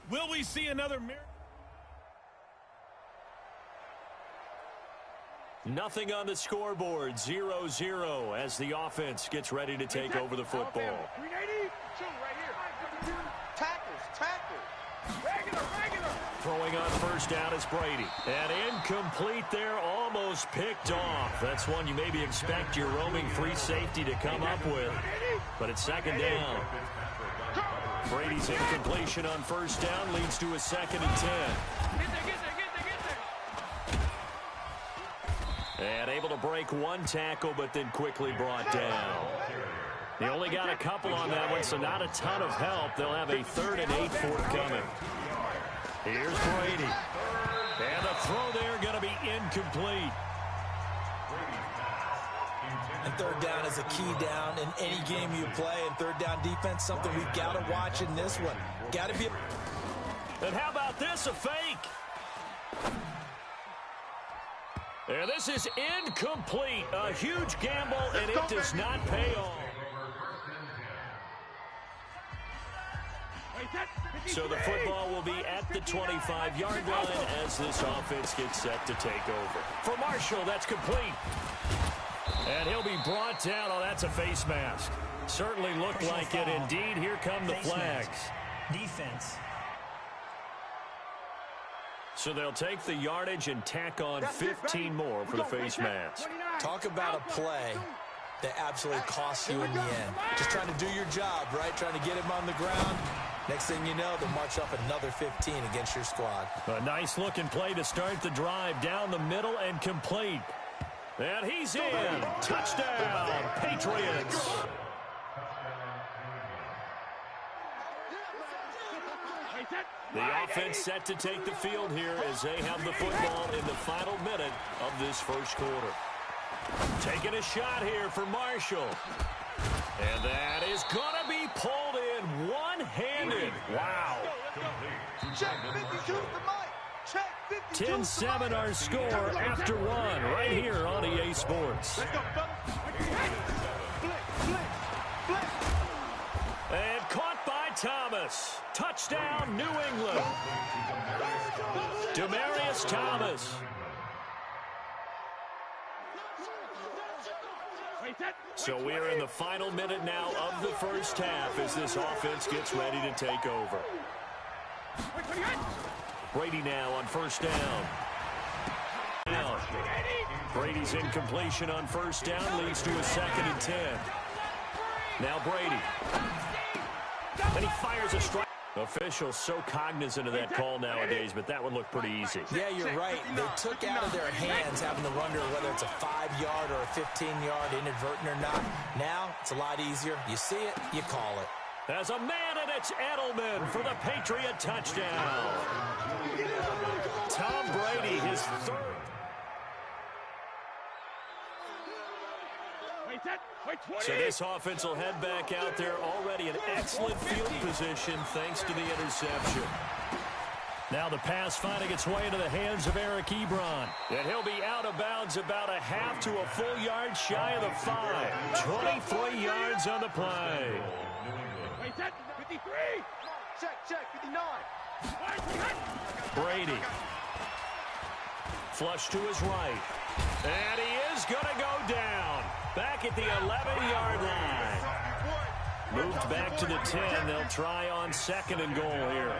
Will we see another miracle? Nothing on the scoreboard, 0-0 as the offense gets ready to take over the football. 380, two right here. Tackles. Regular. Throwing on first down is Brady. And incomplete there, almost picked off. That's one you maybe expect your roaming free safety to come up with. But it's second down. Brady's incompletion on first down leads to a 2nd and 10. And able to break one tackle, but then quickly brought down. They only got a couple on that one, so not a ton of help. They'll have a 3rd and 8 forthcoming. Here's Brady. And the throw there going to be incomplete. And third down is a key down in any game you play. And third down defense, something we've got to watch in this one. Got to be. And how about this, a fake? And this is incomplete. A huge gamble, and it does not pay off. So the football will be at the 25-yard line as this offense gets set to take over. For Marshall, that's complete. And he'll be brought down. Oh, that's a face mask. Certainly looked like it indeed. Here come the flags. Defense. So they'll take the yardage and tack on 15 more for the face mask. Talk about a play that absolutely costs you in the end. Just trying to do your job, right? Trying to get him on the ground. Next thing you know, they'll march up another 15 against your squad. A nice-looking play to start the drive down the middle and complete. And he's in. Touchdown, Patriots. The offense set to take the field here as they have the football in the final minute of this first quarter. Taking a shot here for Marshall. And that is going to be pulled in one-handed. Wow. Check 52 to Mike. Check 52. 10-7 our score after one right here on EA Sports. Let's go, fellas. Flick. And caught by Thomas. Touchdown, New England. Demaryius Thomas. So we're in the final minute now of the first half as this offense gets ready to take over. Brady now on first down. Brady's incompletion on first down leads to a 2nd and 10. Now Brady. And he fires a strike. Officials so cognizant of that call nowadays, but that one looked pretty easy. Yeah, you're right. They took out of their hands having to wonder whether it's a 5-yard or a 15-yard inadvertent or not. Now, it's a lot easier. You see it, you call it. As a man, and it's Edelman for the Patriot touchdown. Tom Brady, his 3rd. So this offense will head back out there already in excellent field position thanks to the interception. Now the pass finding its way into the hands of Eric Ebron. And he'll be out of bounds about a half to a full yard shy of the 5. 23 yards on the play. 53. Check 59. Brady. Flush to his right. And he is going to go down. Back at the 11-yard line. Moved back to the 10. They'll try on 2nd and goal here.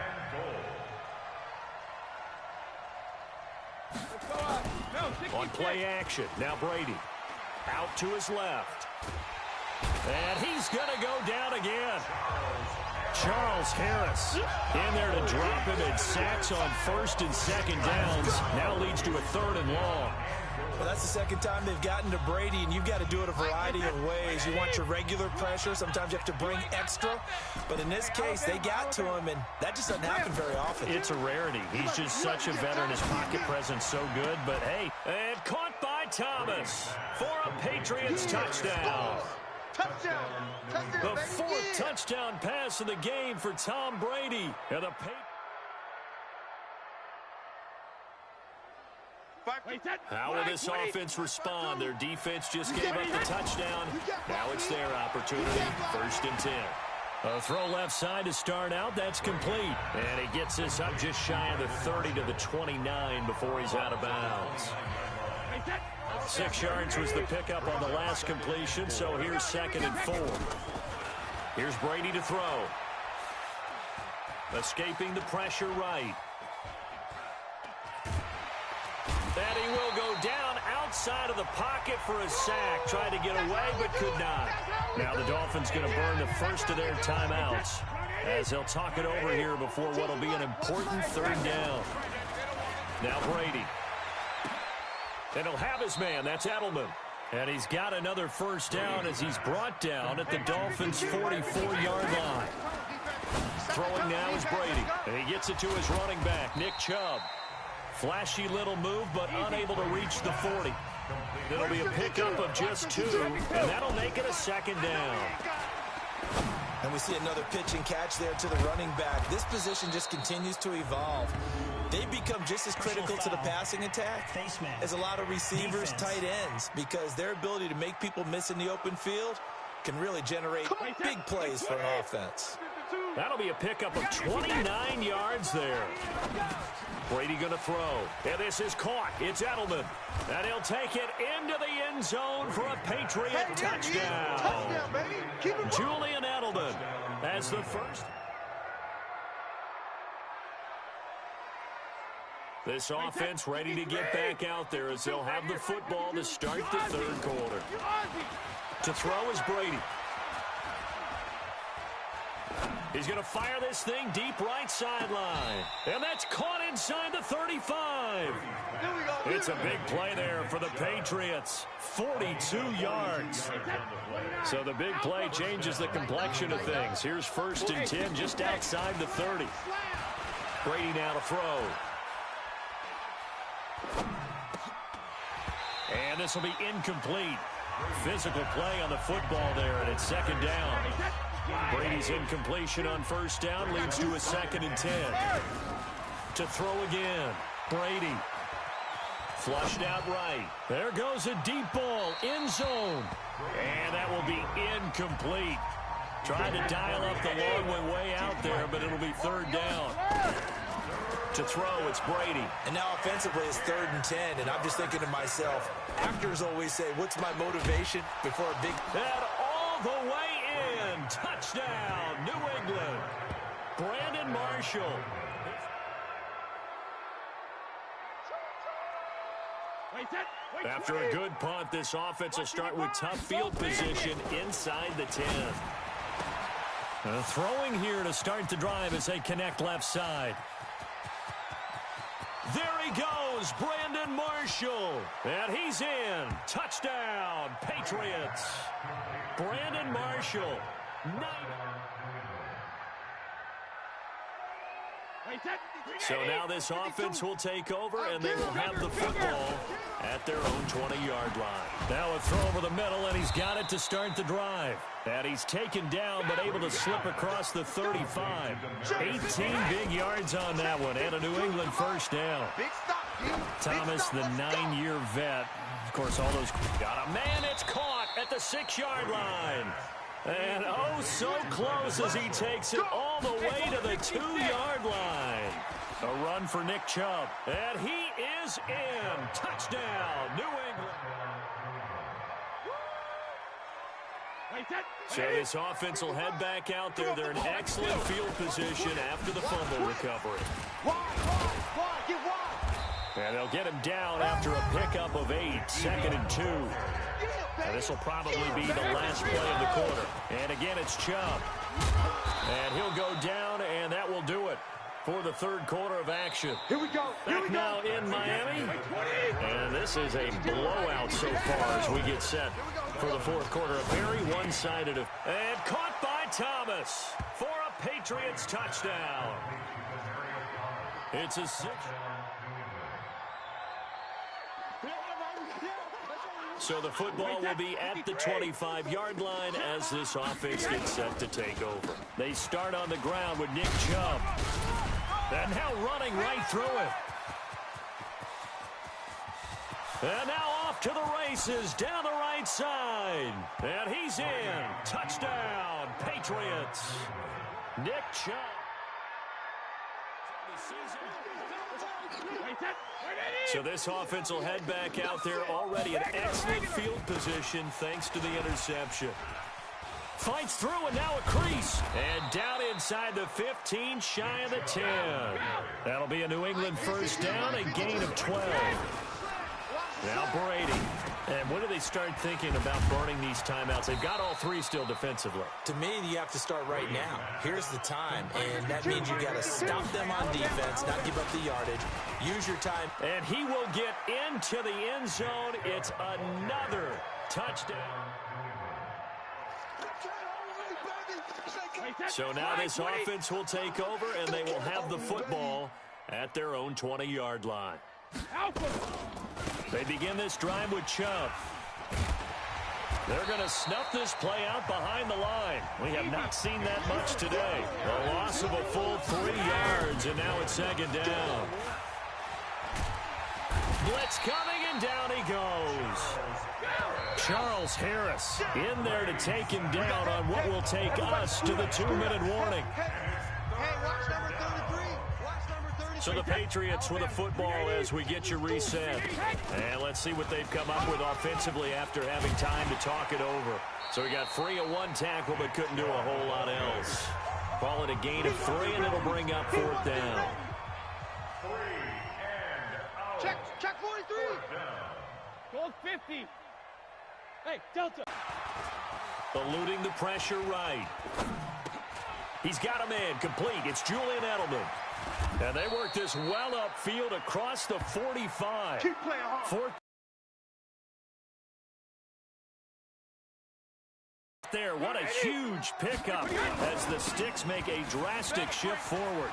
On play action. Now Brady. Out to his left. And he's going to go down again. Charles Harris in there to drop him, and sacks on 1st and 2nd downs. Now leads to a 3rd and long. Well, that's the second time they've gotten to Brady, and you've got to do it a variety of ways. You want your regular pressure. Sometimes you have to bring extra. But in this case, they got to him, and that just doesn't happen very often. It's a rarity. He's just such a veteran. His pocket presence so good. But, hey, and caught by Thomas for a Patriots touchdown. Touchdown. The 4th touchdown pass of the game for Tom Brady. And the How will this offense respond? Their defense just gave up the touchdown. Now it's their opportunity. 1st and 10. A throw left side to start out. That's complete. And he gets this up just shy of the 30 to the 29 before he's out of bounds. 6 yards was the pickup on the last completion, so here's 2nd and 4. Here's Brady to throw. Escaping the pressure right. And he will go down outside of the pocket for a sack. Tried to get away, but could not. Now the Dolphins going to burn the first of their timeouts as they'll talk it over here before what will be an important 3rd down. Now Brady. And he'll have his man. That's Edelman. And he's got another 1st down as he's brought down at the Dolphins' 44-yard line. Throwing now is Brady. And he gets it to his running back, Nick Chubb. Flashy little move, but unable to reach the 40. It'll be a pickup of just 2, and that'll make it a 2nd down. And we see another pitch and catch there to the running back. This position just continues to evolve. They become just as critical to the passing attack as a lot of receivers, tight ends, because their ability to make people miss in the open field can really generate big plays for an offense. That'll be a pickup of 29 yards there. Brady going to throw. And this is caught. It's Edelman. And he'll take it into the end zone for a Patriot touchdown. Touchdown, baby. Julian Edelman as the first. This offense ready to get back out there as they'll have the football to start the 3rd quarter. To throw is Brady. He's going to fire this thing deep right sideline. And that's caught inside the 35. It's a big play there for the Patriots. 42 yards. So the big play changes the complexion of things. Here's 1st and 10 just outside the 30. Brady now to throw. And this will be incomplete. Physical play on the football there, and it's 2nd down. Brady's incompletion on 1st down leads to a 2nd and 10. To throw again. Brady. Flushed out right. There goes a deep ball. End zone. And that will be incomplete. Trying to dial up the long one way out there, but it'll be 3rd down. To throw, it's Brady. And now offensively, it's 3rd and 10, and I'm just thinking to myself, actors always say, what's my motivation before a big... And all the way in. Touchdown, New England. Brandon Marshall. After a good punt, this offense will start with tough field position inside the 10. Throwing here to start the drive as they connect left side. There he goes, Brandon Marshall. And he's in. Touchdown, Patriots. Brandon Marshall. So now this offense will take over, and they will have the football at their own 20-yard line. Now a throw over the middle, and he's got it to start the drive. And he's taken down, but able to slip across the 35. 18 big yards on that one, and a New England 1st down. Thomas, the 9-year vet. Of course, all those... Got a man, it's caught at the 6-yard line. And oh, so close as he takes it all the way to the 2-yard line. A run for Nick Chubb. And he is in. Touchdown, New England. So this offense will head back out there. They're in excellent field position after the fumble recovery. And they'll get him down after a pickup of 8. 2nd and 2. And this will probably be the last play of the quarter. And again, it's Chubb. And he'll go down, and that will do it for the 3rd quarter of action. Here we go. Back now in Miami. And this is a blowout so far as we get set for the 4th quarter. A very one-sided. And caught by Thomas for a Patriots touchdown. It's a 6. So the football will be at the 25-yard line as this offense gets set to take over. They start on the ground with Nick Chubb. And now running right through it. And now off to the races down the right right side. And he's in. Touchdown, Patriots. Nick Chubb. So this offense will head back out there, already in excellent field position thanks to the interception. Fights through, and now a crease. And down inside the 15, shy of the 10. That'll be a New England first down, a gain of 12. Now Brady. And when do they start thinking about burning these timeouts? They've got all three still defensively. To me, you have to start right now. Here's the time, and that means you got to stop them on defense, not give up the yardage. Use your time. And he will get into the end zone. It's another touchdown. So now this offense will take over, and they will have the football at their own 20-yard line. They begin this drive with Chubb. They're going to snuff this play out behind the line. We have not seen that much today. A loss of a full 3 yards, and now it's second down. Blitz coming, and down he goes. Charles Harris in there to take him down on what will take us to the 2-minute warning. So the Patriots with the football as we get you reset. And let's see what they've come up with offensively after having time to talk it over. So we got free of 1 tackle but couldn't do a whole lot else. Call it a gain of 3, and it'll bring up 4th down. Check 43. Goal 50. Hey, Delta. Eluding the pressure right. He's got a man complete. It's Julian Edelman. And they work this well upfield across the 45. Keep playing hard. There, what a huge pickup as the Sticks make a drastic shift forward.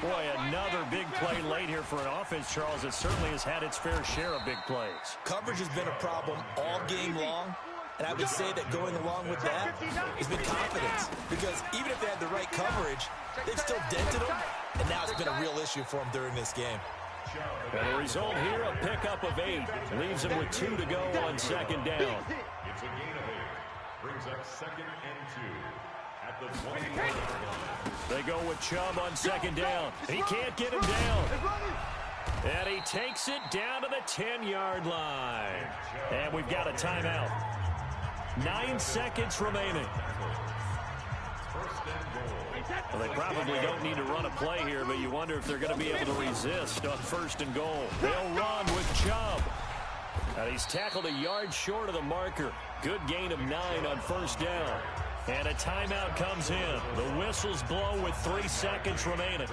Boy, another big play late here for an offense, Charles, that certainly has had its fair share of big plays. Coverage has been a problem all game long, and I would say that going along with that has been confidence. Because even if they had the right coverage, they've still dented them, and now it's been a real issue for them during this game. And the result here, a pickup of 8. Leaves them with 2 to go on second down. It's a gain of 8. Brings up 2nd and 2 at the 20-yard line. They go with Chubb on second down. He can't get him down. And he takes it down to the 10-yard line. And we've got a timeout. 9 seconds remaining. Well, they probably don't need to run a play here, but you wonder if they're going to be able to resist on 1st and goal. They'll run with Chubb. And he's tackled a yard short of the marker. Good gain of 9 on 1st down. And a timeout comes in. The whistles blow with 3 seconds remaining.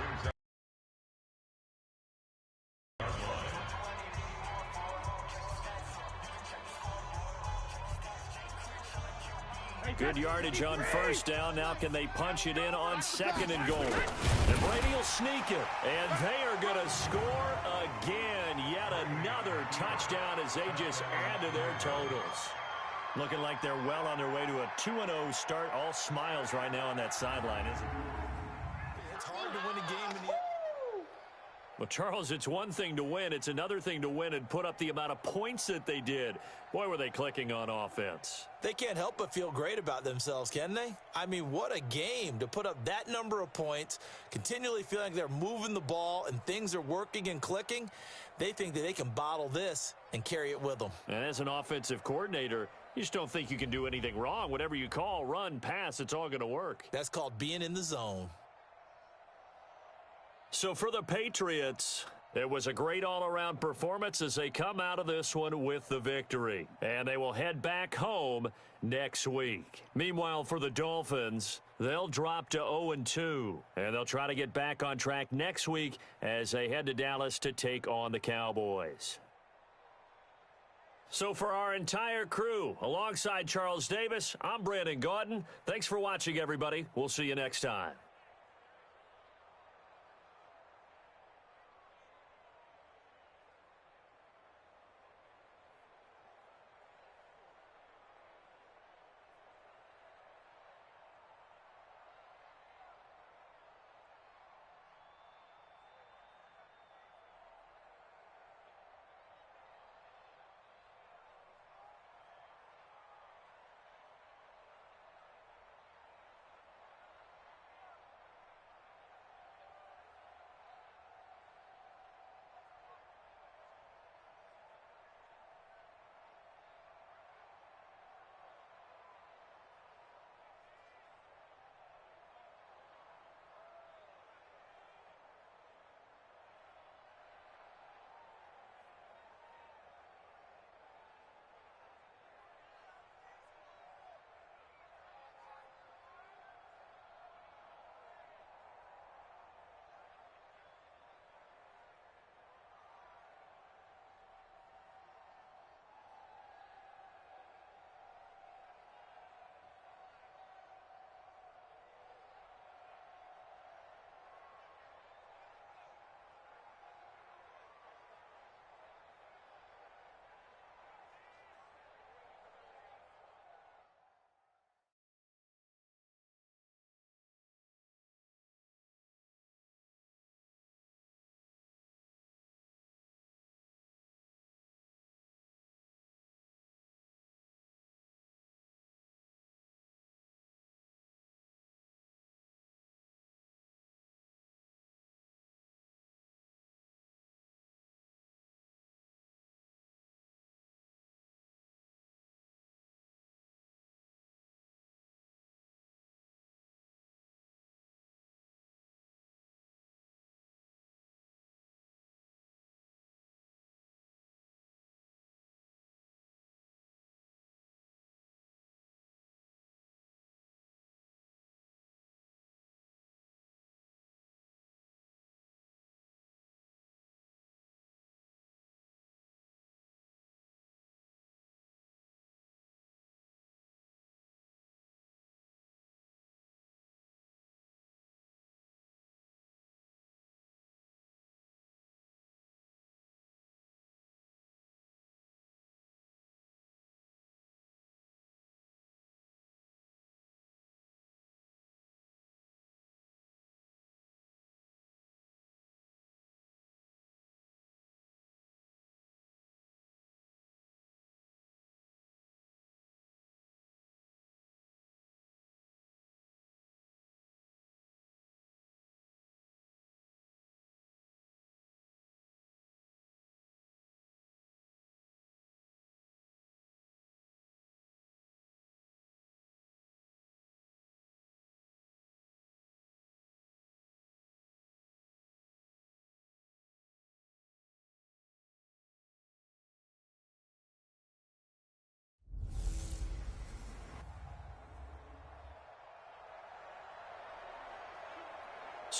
Good yardage on 1st down. Now can they punch it in on 2nd and goal? And Brady will sneak it. And they are going to score again. Yet another touchdown as they just add to their totals. Looking like they're well on their way to a 2-0 start. All smiles right now on that sideline, isn't it? It's hard to win a game in the... Well, Charles, it's one thing to win. It's another thing to win and put up the amount of points that they did. Boy, were they clicking on offense. They can't help but feel great about themselves, can they? I mean, what a game to put up that number of points, continually feeling like they're moving the ball and things are working and clicking. They think that they can bottle this and carry it with them. And as an offensive coordinator, you just don't think you can do anything wrong. Whatever you call, run, pass, it's all going to work. That's called being in the zone. So for the Patriots, it was a great all-around performance as they come out of this one with the victory. And they will head back home next week. Meanwhile, for the Dolphins, they'll drop to 0-2. And they'll try to get back on track next week as they head to Dallas to take on the Cowboys. So for our entire crew, alongside Charles Davis, I'm Brandon Gaudin. Thanks for watching, everybody. We'll see you next time.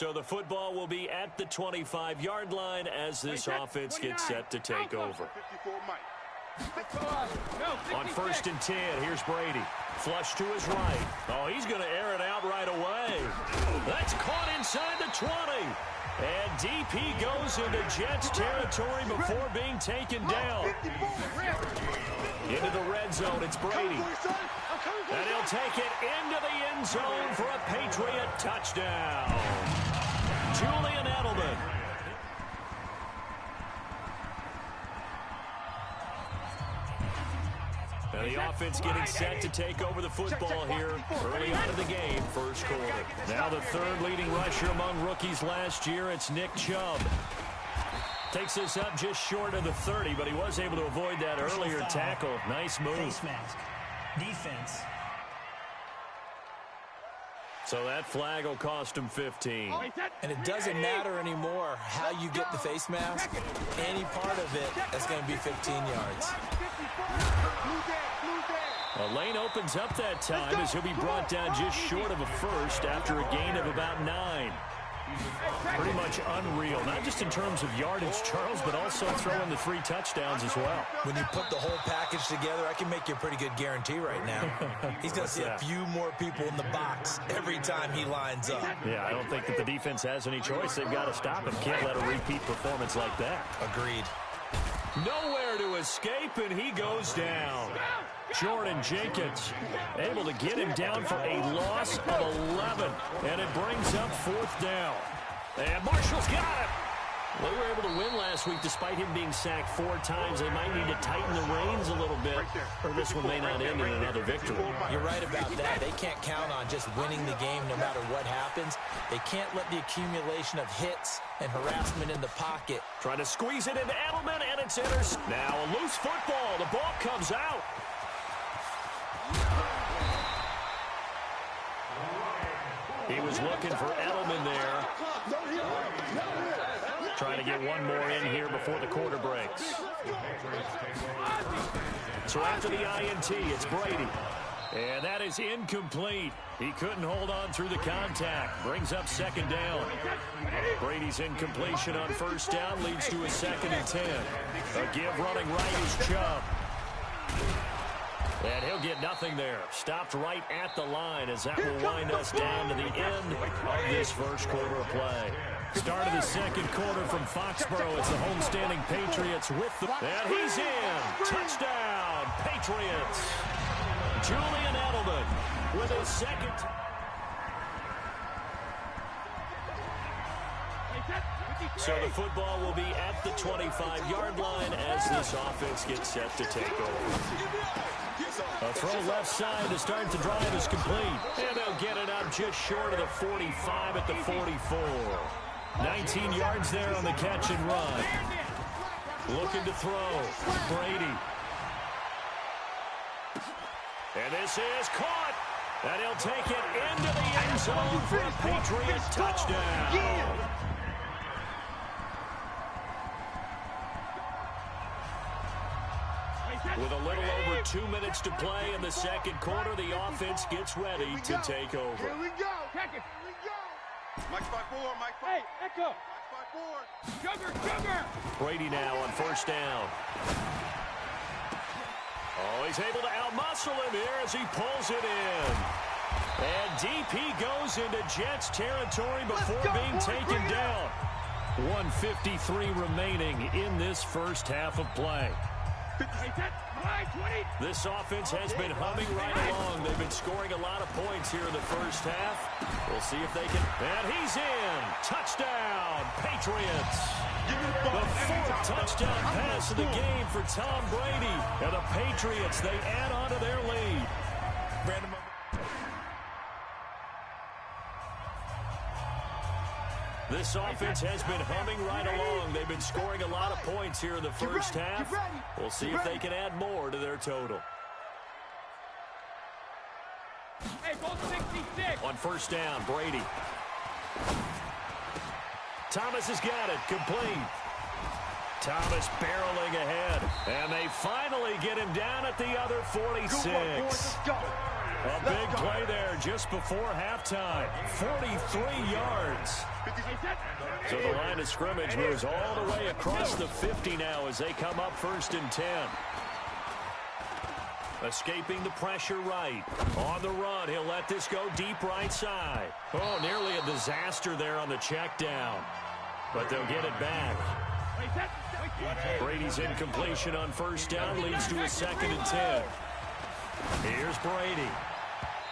So the football will be at the 25-yard line as this offense gets set to take over. On 1st and 10, here's Brady. Flush to his right. Oh, he's going to air it out right away. That's caught inside the 20. And DP goes into Jets territory before being taken down. Into the red zone, it's Brady. And he'll take it into the end zone for a Patriot touchdown. Julian Edelman. And the offense getting set to take over the football here early on in the game, first quarter. Now the third leading rusher among rookies last year, it's Nick Chubb. Takes this up just short of the 30, but he was able to avoid that earlier tackle. Nice move. Face mask. Defense. So that flag will cost him 15. And it doesn't matter anymore how you get the face mask. Any part of it is going to be 15 yards. A lane opens up that time as he'll be brought down just short of a first after a gain of about 9. Pretty much unreal, not just in terms of yardage, Charles, but also throwing the 3 touchdowns as well. When you put the whole package together, I can make you a pretty good guarantee right now. He's going to see a few more people in the box every time he lines up. Yeah, I don't think that the defense has any choice. They've got to stop him. Can't let a repeat performance like that. Agreed. Nowhere to escape, and he goes down. Jordan Jenkins able to get him down for a loss of 11, and it brings up 4th down. And Marshall's got him. They were able to win last week despite him being sacked 4 times. They might need to tighten the reins a little bit, or this one may not end in another victory. You're right about that. They can't count on just winning the game no matter what happens. They can't let the accumulation of hits and harassment in the pocket. Trying to squeeze it into Edelman, and it's intercepted. Now a loose football. The ball comes out. He was looking for Edelman there. Trying to get one more in here before the quarter breaks. So after the INT, it's Brady. And that is incomplete. He couldn't hold on through the contact. Brings up 2nd down. Brady's incompletion on 1st down leads to a 2nd and 10. A give running right is Chubb. And he'll get nothing there. Stopped right at the line as that will wind us down to the end of this first quarter of play. Start of the 2nd quarter from Foxborough. It's the homestanding Patriots with the... And he's in. Touchdown, Patriots. Julian Edelman with his 2nd... So the football will be at the 25-yard line as this offense gets set to take over. A throw left side to start the drive is complete. And they'll get it up just short of the 45 at the 44. 19 yards there on the catch and run. Looking to throw. Brady. And this is caught. And he'll take it into the end zone for a Patriot touchdown. With a little over 2 minutes to play in the 2nd quarter, the offense gets ready to take over. Here we go. Check it. Here we go. Mike 5-4. Mike 5. Hey, Echo. Mike 5-4. Sugar. Brady now on 1st down. Oh, he's able to outmuscle him here as he pulls it in. And DP goes into Jets territory before being taken down. 1:53 remaining in this first half of play. This offense has been humming right along. They've been scoring a lot of points here in the first half. We'll see if they can. And he's in. Touchdown, Patriots. The 4th touchdown pass of the game for Tom Brady. And the Patriots, they add on to their lead. This offense has been humming right along. They've been scoring a lot of points here in the first half. We'll see if they can add more to their total. Hey, goal 66. On 1st down, Brady. Thomas has got it. Complete. Thomas barreling ahead. And they finally get him down at the other 46. A big play there just before halftime. 43 yards. So the line of scrimmage moves all the way across the 50 now as they come up 1st and 10. Escaping the pressure right. On the run, he'll let this go deep right side. Oh, nearly a disaster there on the check down. But they'll get it back. Brady's incompletion on 1st down leads to a 2nd and 10. Here's Brady.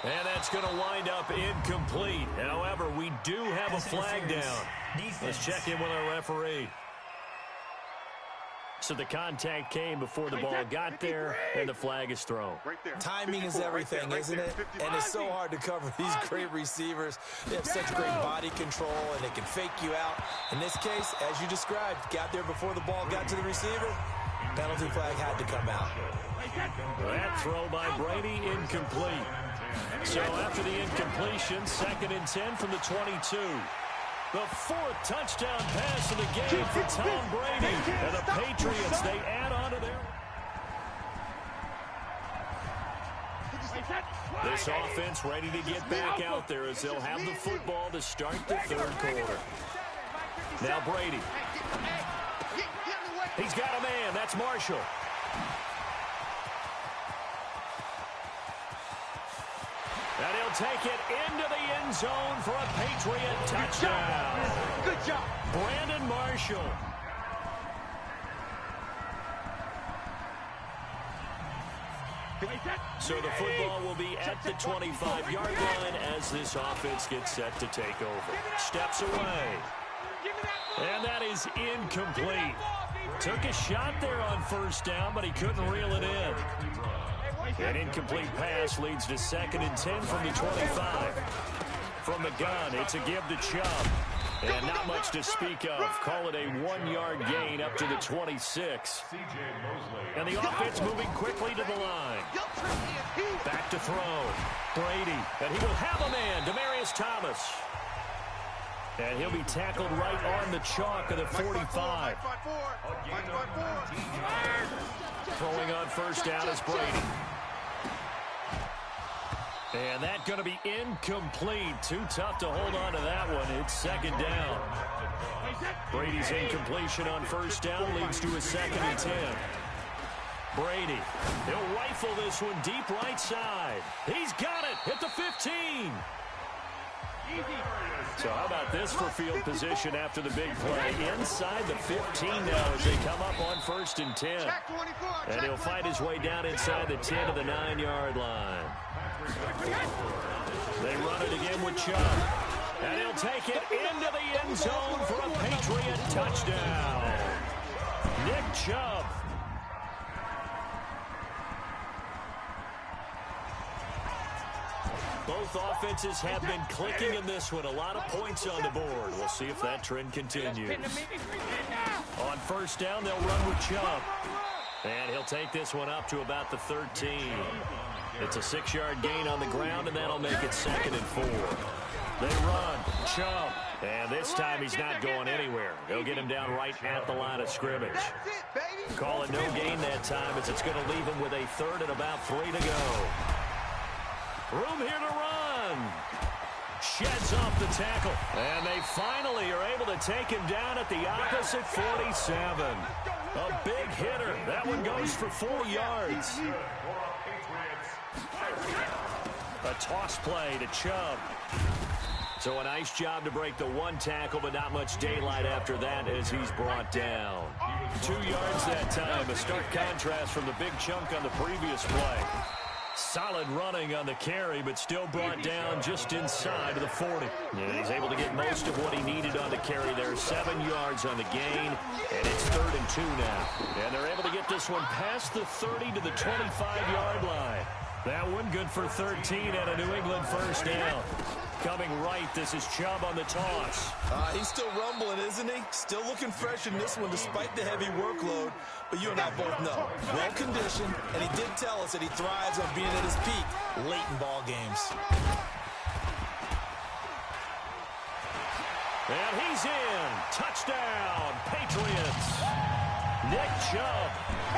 And that's going to wind up incomplete. However, we do have a flag down. Let's check in with our referee. So the contact came before the ball got there, and the flag is thrown. Timing is everything, isn't it? And it's so hard to cover these great receivers. They have such great body control, and they can fake you out. In this case, as you described, got there before the ball got to the receiver. Penalty flag had to come out. That throw by Brady, incomplete. So after the incompletion, 2nd and 10 from the 22. The 4th touchdown pass of the game for Tom Brady. And the Patriots, they add on to their... This offense ready to get back out there as they'll have the football to start the 3rd quarter. Now Brady. He's got a man. That's Marshall. And he'll take it into the end zone for a Patriot touchdown. Good job. Brandon Marshall. So the football will be at the 25-yard line as this offense gets set to take over. Steps away. And that is incomplete. Took a shot there on 1st down, but he couldn't reel it in. An incomplete pass leads to 2nd and 10 from the 25. From the gun, it's a give to Chubb. And not much to speak of. Call it a 1-yard gain up to the 26. And the offense moving quickly to the line. Back to throw. Brady. And he will have a man, Demaryius Thomas. And he'll be tackled right on the chalk of the 45. Throwing on 1st down is Brady. And that's going to be incomplete. Too tough to hold on to that one. It's 2nd down. Brady's incompletion on 1st down leads to a 2nd and 10. Brady, he'll rifle this one deep right side. He's got it at the 15. So how about this for field position after the big play? Inside the 15 now as they come up on 1st and 10. And he'll fight his way down inside the 10 to the 9-yard line. They run it again with Chubb. And he'll take it into the end zone for a Patriot touchdown. Nick Chubb. Both offenses have been clicking in this one. A lot of points on the board. We'll see if that trend continues. On 1st down, they'll run with Chubb. And he'll take this one up to about the 13. It's a 6-yard gain on the ground, and that'll make it 2nd and 4. They run. Chubb. And this time he's not going anywhere. They'll get him down right at the line of scrimmage. Call it no gain that time as it's going to leave him with a 3rd and about 3 to go. Room here to run. Sheds off the tackle. And they finally are able to take him down at the opposite 47. A big hitter. That one goes for 4 yards. A toss play to Chubb. So a nice job to break the 1 tackle, but not much daylight after that as he's brought down. 2 yards that time. A stark contrast from the big chunk on the previous play. Solid running on the carry, but still brought down just inside of the 40. And he's able to get most of what he needed on the carry there. 7 yards on the gain, and it's 3rd and 2 now. And they're able to get this one past the 30 to the 25-yard line. That one good for 13 and a New England 1st down. Coming right, this is Chubb on the toss. He's still rumbling, isn't he? Still looking fresh in this one despite the heavy workload. But you and I both know, well-conditioned, and he did tell us that he thrives on being at his peak late in ball games. And he's in. Touchdown, Patriots. Nick Chubb,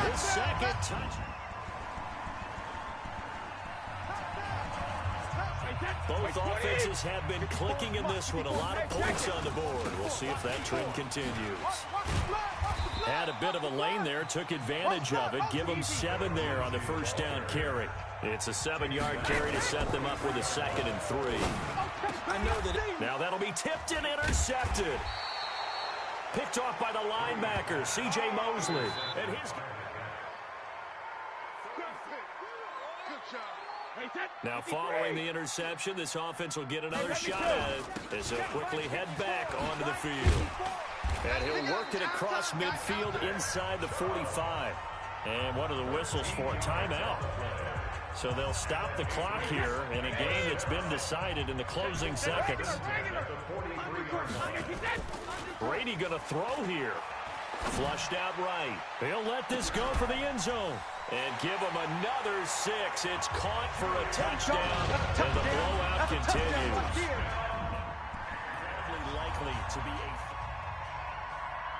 his 2nd touchdown. Both offenses have been clicking in this one. A lot of points on the board. We'll see if that trend continues. Had a bit of a lane there, took advantage of it. Give them 7 there on the first down carry. It's a 7-yard carry to set them up with a 2nd and 3. I know that. Now that'll be tipped and intercepted. Picked off by the linebacker, C.J. Mosley. And his... Now following the interception, this offense will get another shot at it as they'll quickly head back onto the field. And he'll work it across midfield inside the 45. And what are the whistles for? Timeout. So they'll stop the clock here in a game that's been decided in the closing seconds. Brady going to throw here. Flushed out right. He'll let this go for the end zone. And give him another 6. It's caught for a touchdown. And the blowout continues. Likely to be a...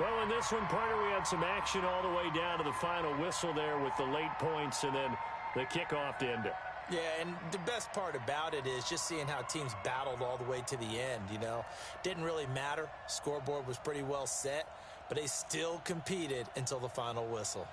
Well, in this one, partner, we had some action all the way down to the final whistle there with the late points and then the kickoff to end it. Yeah, and the best part about it is just seeing how teams battled all the way to the end, you know. Didn't really matter. Scoreboard was pretty well set, but they still competed until the final whistle.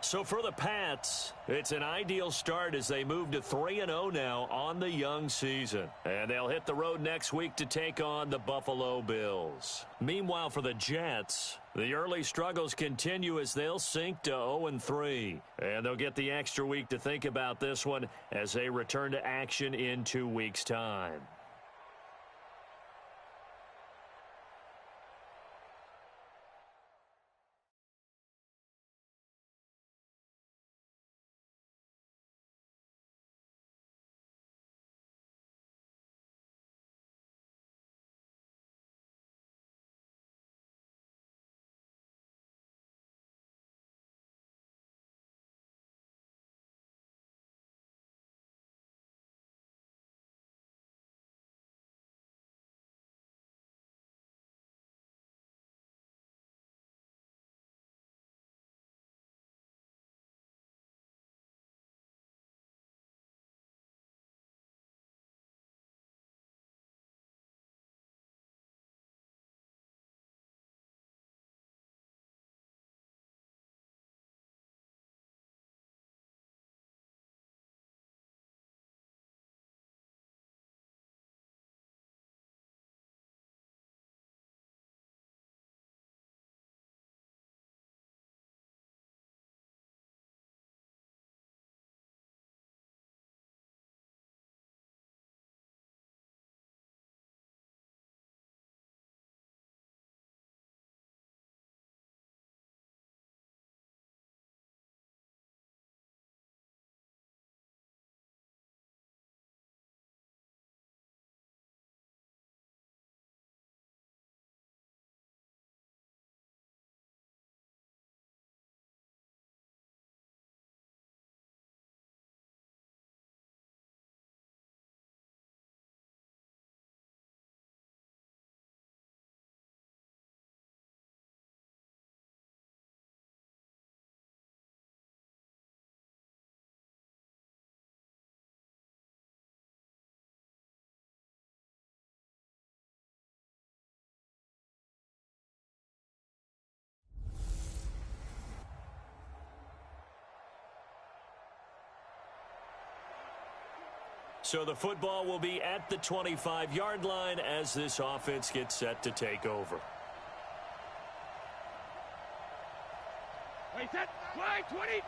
So for the Pats, it's an ideal start as they move to 3-0 now on the young season. And they'll hit the road next week to take on the Buffalo Bills. Meanwhile, for the Jets, the early struggles continue as they'll sink to 0-3. And they'll get the extra week to think about this one as they return to action in 2 weeks' time. So the football will be at the 25-yard line as this offense gets set to take over. Wait, set, play, 20.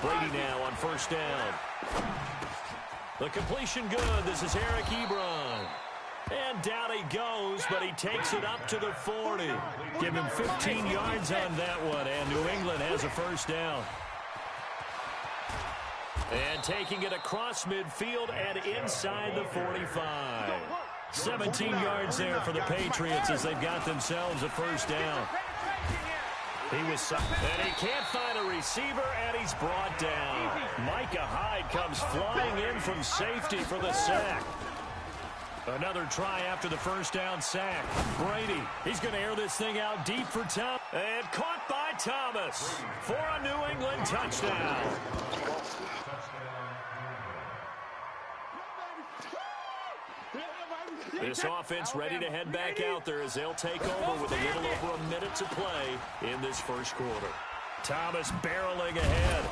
Brady now on first down. The completion good. This is Eric Ebron. And down he goes, but he takes it up to the 40. Give him 15 yards on that one, and New England has a first down. And taking it across midfield and inside the 45. 17 yards there for the Patriots as they've got themselves a first down. And he can't find a receiver, and he's brought down. Micah Hyde comes flying in from safety for the sack. Another try after the first down sack. Brady, he's going to air this thing out deep for Tom. And caught by Thomas for a New England touchdown. This offense ready to head back out there as they'll take over with a little over a minute to play in this first quarter. Thomas barreling ahead.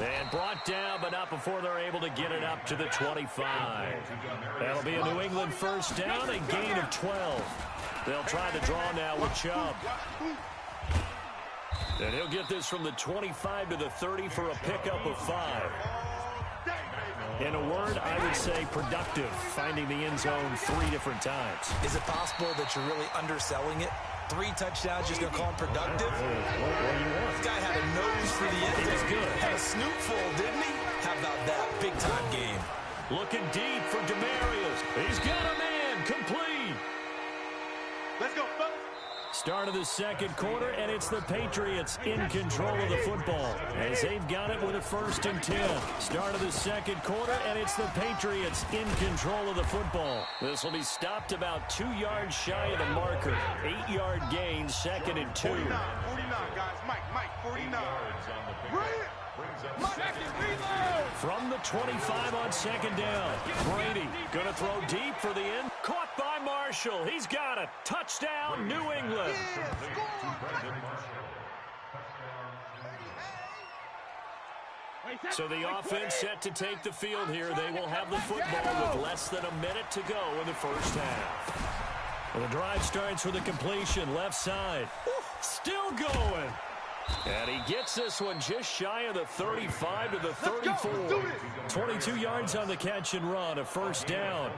And brought down, but not before they're able to get it up to the 25. That'll be a New England first down, a gain of 12. They'll try the draw now with Chubb. And he'll get this from the 25 to the 30 for a pickup of 5. In a word, I would say productive, finding the end zone 3 different times. Is it possible that you're really underselling it? 3 touchdowns, just going to call him productive? This guy had a nose for the end. He was good. Had a snoot full, didn't he? How about that big-time game? Looking deep for Demarius. He's got a man complete. Let's go, fellas. Start of the second quarter, and it's the Patriots in control of the football as they've got it with a 1st and 10. Start of the second quarter, and it's the Patriots in control of the football. This will be stopped about 2 yards shy of the marker. 8-yard gain, 2nd and 2. 49, guys. Mike, 49. Second reload. From the 25 on 2nd down. Brady going to throw deep for the end. Caught by Marshall. He's got it. Touchdown, New England. So the offense set to take the field here. They will have the football with less than a minute to go in the first half. Well, the drive starts with a completion left side. Still going. And he gets this one just shy of the 35 to the 34. 22 yards on the catch and run, a 1st down.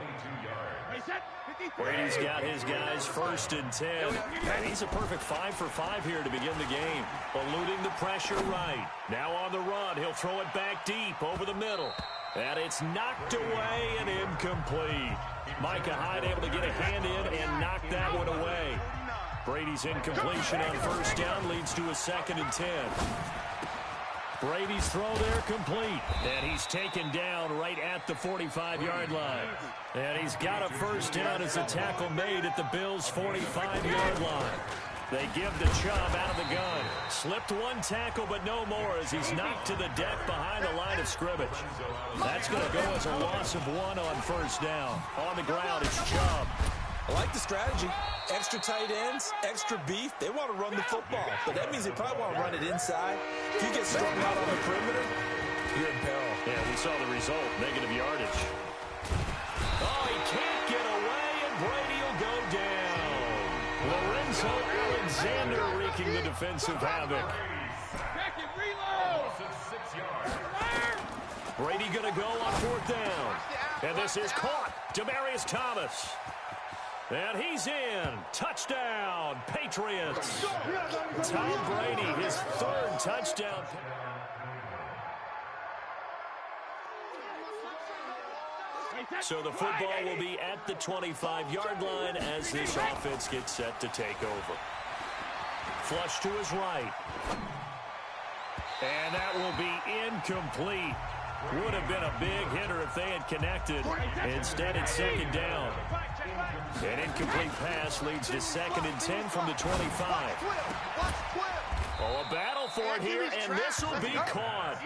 Brady's got his guys 1st and 10. And he's a perfect 5 for 5 here to begin the game. Eluding the pressure right. Now on the run, he'll throw it back deep over the middle. And it's knocked away and incomplete. Micah Hyde able to get a hand in and knock that one away. Brady's incompletion on 1st down leads to a 2nd and 10. Brady's throw there complete. And he's taken down right at the 45-yard line. And he's got a 1st down as a tackle made at the Bills' 45-yard line. They give to Chubb out of the gun. Slipped 1 tackle, but no more as he's knocked to the deck behind the line of scrimmage. That's going to go as a loss of 1 on 1st down. On the ground, it's Chubb. I like the strategy. Extra tight ends, extra beef. They want to run the football, but that means they probably want to run it inside. If you get strung out on the perimeter, you're in peril. Yeah, we saw the result, negative yardage. Oh, he can't get away, and Brady will go down. Lorenzo Alexander wreaking the defensive havoc. Second reload. Brady going to go on 4th down. And this is caught. Demarius Thomas. And he's in. Touchdown, Patriots. Tom Brady, his 3rd touchdown. So the football will be at the 25-yard line as this offense gets set to take over. Flush to his right. And that will be incomplete. Would have been a big hitter if they had connected. Instead, it's 2nd down. An incomplete pass leads to 2nd and 10 from the 25. Oh, a battle for it here, and this will be caught.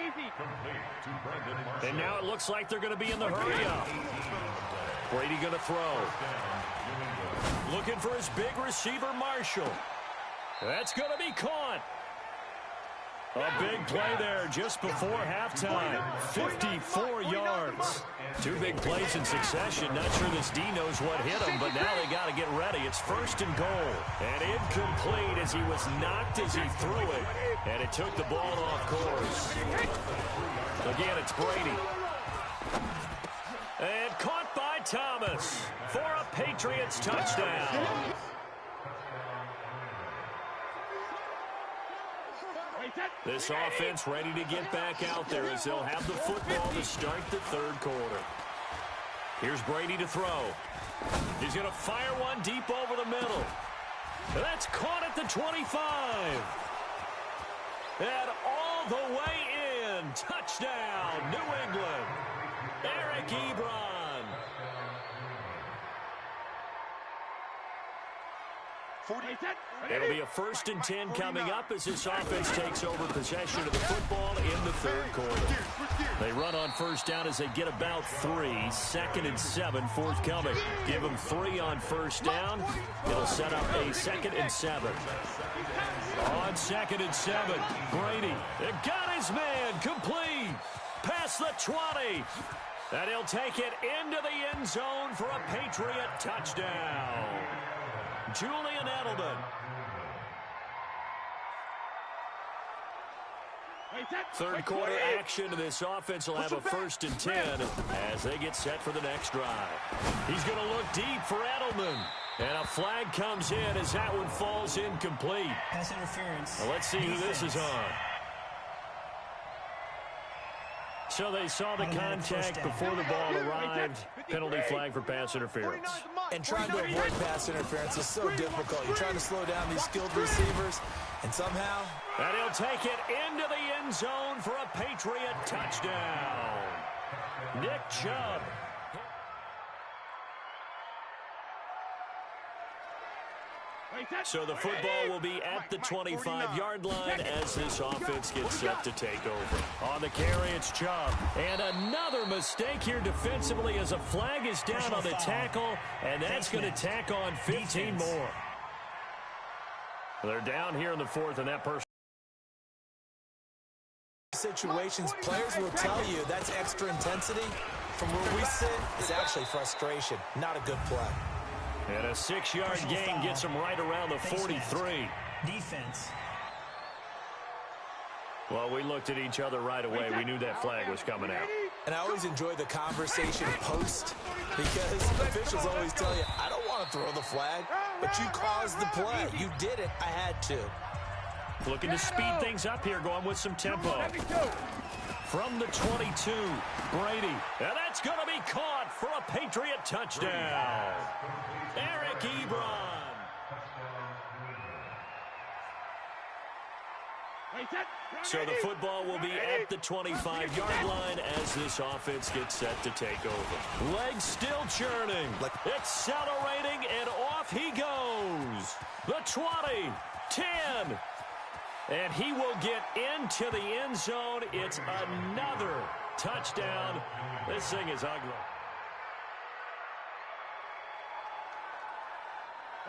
And now it looks like they're going to be in the hurry-up. Brady going to throw. Looking for his big receiver, Marshall. That's going to be caught. A big play there just before halftime. 54 yards. 2 big plays in succession. Not sure this D knows what hit him, but now they got to get ready. It's 1st and goal. And incomplete as he was knocked as he threw it. And it took the ball off course. Again, it's Brady. And caught by Thomas for a Patriots touchdown. This offense ready to get back out there as they'll have the football to start the 3rd quarter. Here's Brady to throw. He's going to fire one deep over the middle. That's caught at the 25. And all the way in. Touchdown, New England. Eric Ebron. It'll be a 1st and 10 coming up as this offense takes over possession of the football in the 3rd quarter. They run on 1st down as they get about 3. 2nd and 7 forthcoming. Give them 3 on 1st down. It'll set up a 2nd and 7. On 2nd and 7, Brady. It got his man complete. Past the 20. And he'll take it into the end zone for a Patriot touchdown. Julian Edelman. 3rd quarter action. This offense will have a 1st and 10 as they get set for the next drive. He's going to look deep for Edelman. And a flag comes in as that one falls incomplete. Pass interference. Well, let's see who this is on. So they saw the contact before the ball arrived. Penalty flag for pass interference. And trying to avoid pass interference is so difficult. You're trying to slow down these skilled receivers, and somehow... And he'll take it into the end zone for a Patriot touchdown. Nick Chubb. So the football will be at the 25-yard line as this offense gets set to take over. On the carry, it's Chubb. And another mistake here defensively as a flag is down on the tackle, and that's going to tack on 15 more. They're down here in the 4th, and that person. Situations, players will tell you that's extra intensity. From where we sit, it's actually frustration, not a good play. And a 6-yard gain gets him right around the 43. Defense. Well, we looked at each other right away. We knew that flag was coming out. And I always enjoy the conversation post because officials always tell you, I don't want to throw the flag, but you caused the play. You did it. I had to. Looking to speed things up here, going with some tempo. From the 22, Brady. And that's going to be caught for a Patriot touchdown. Eric Ebron. So the football will be at the 25-yard line as this offense gets set to take over. Legs still churning. Accelerating, and off he goes. The 20, 10. And he will get into the end zone. It's another touchdown. This thing is ugly.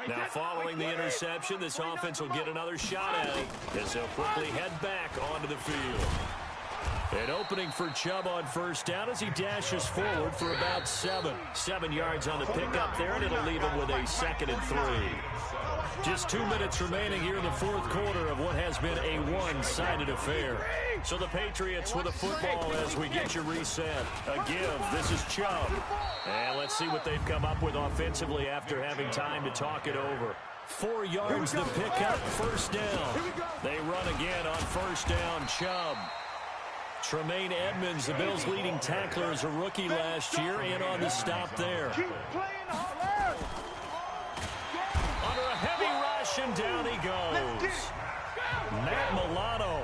Now, following the interception, this offense will get another shot at it as they'll quickly head back onto the field. An opening for Chubb on 1st down as he dashes forward for about 7 yards on the pickup there, and it'll leave him with a 2nd and 3. Just 2 minutes remaining here in the 4th quarter of what has been a one-sided affair. So the Patriots with a football as we get you reset. A give. This is Chubb. And let's see what they've come up with offensively after having time to talk it over. 4 yards to pick up, 1st down. They run again on 1st down, Chubb. Tremaine Edmonds, the Bills' leading tackler as a rookie last year, in on the stop there. Under a heavy rush, and down he goes. Matt Milano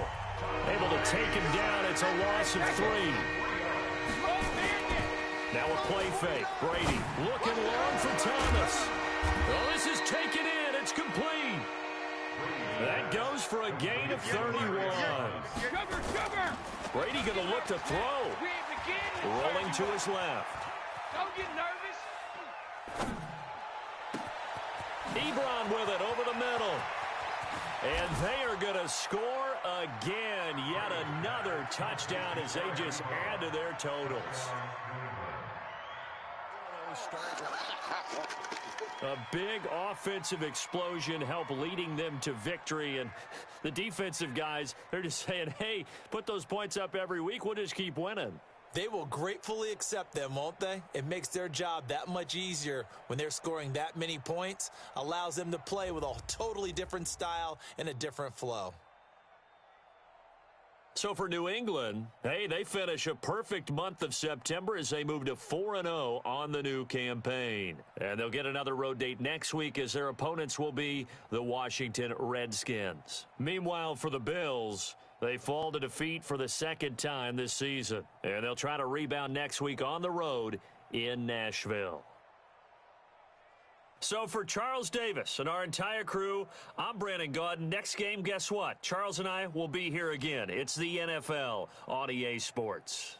able to take him down. It's a loss of 3. Now a play fake. Brady looking long for Thomas. Oh, this is taken in. It's complete. That goes for a gain of 31. Brady going to look to throw. Rolling to his left. Don't get nervous. Ebron with it over the middle. And they are going to score again. Yet another touchdown as they just add to their totals. A big offensive explosion helped leading them to victory. And the defensive guys, they're just saying, hey, put those points up every week. We'll just keep winning. They will gratefully accept them, won't they? It makes their job that much easier when they're scoring that many points. Allows them to play with a totally different style and a different flow. So for New England, hey, they finish a perfect month of September as they move to 4-0 on the new campaign. And they'll get another road date next week as their opponents will be the Washington Redskins. Meanwhile, for the Bills, they fall to defeat for the 2nd time this season. And they'll try to rebound next week on the road in Nashville. So for Charles Davis and our entire crew, I'm Brandon Gaudin. Next game, guess what? Charles and I will be here again. It's the NFL on EA Sports.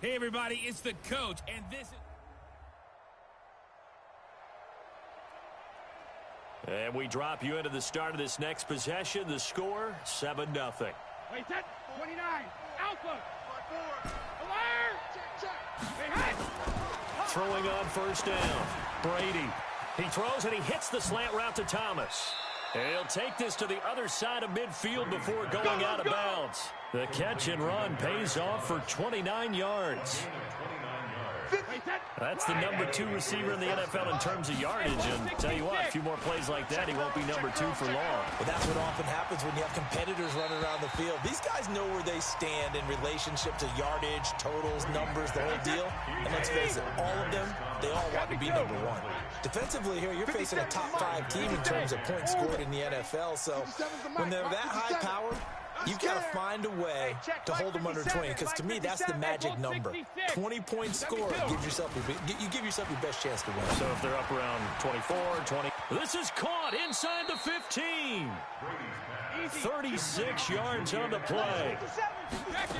Hey, everybody, it's the coach, and this is... And we drop you into the start of this next possession. The score, 7-0. Wait, set, 29, Alpha, alert, check, hey, hot. Throwing on first down, Brady. He throws and he hits the slant route to Thomas. And he'll take this to the other side of midfield before going out of bounds. The catch and run pays off for 29 yards. That's the number 2 receiver in the NFL in terms of yardage. And tell you what, a few more plays like that, he won't be number 2 for long. Well, that's what often happens when you have competitors running around the field. These guys know where they stand in relationship to yardage, totals, numbers, the whole deal. And let's face it, all of them, they all want to be number 1. Defensively here, you're facing a top 5 team in terms of points scored in the NFL. So when they're that high powered, you've got to find a way to hold them under 20, because to me, that's the magic number. 20 points scored, you give yourself your best chance to win. So if they're up around 24, 20. This is caught inside the 15. 36 yards on the play.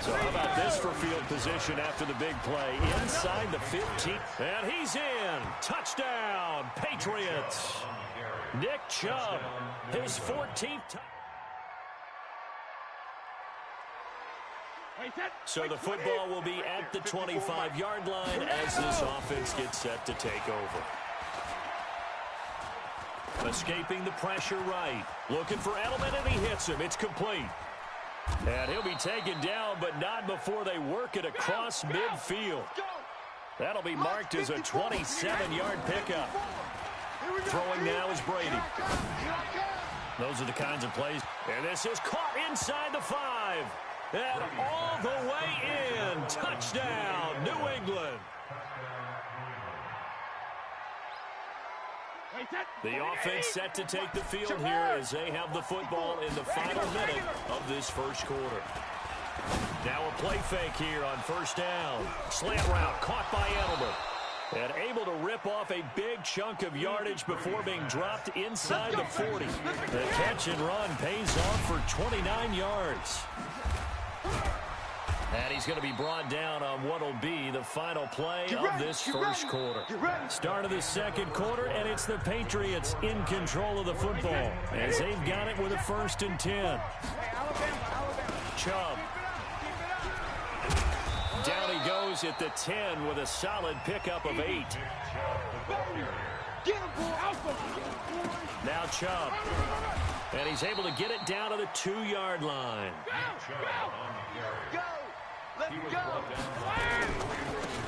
So how about this for field position after the big play? Inside the 15. And he's in. Touchdown, Patriots. Nick Chubb, his 14th touchdown. So the football will be at the 25-yard line as this offense gets set to take over. Escaping the pressure right. Looking for Edelman, and he hits him. It's complete. And he'll be taken down, but not before they work it across midfield. That'll be marked as a 27-yard pickup. Throwing now is Brady. Those are the kinds of plays. And this is caught inside the 5. And all the way in. Touchdown, New England. The offense set to take the field here as they have the football in the final minute of this first quarter. Now a play fake here on first down. Slant route caught by Edelman. And able to rip off a big chunk of yardage before being dropped inside the 40. The catch and run pays off for 29 yards. And he's going to be brought down on what will be the final play of this first quarter. Start of the second quarter, and it's the Patriots in control of the football as they've got it with a 1st and 10. Chubb. Down he goes at the 10 with a solid pickup of 8. Now Chubb. And he's able to get it down to the 2-yard line. Go! Let's go!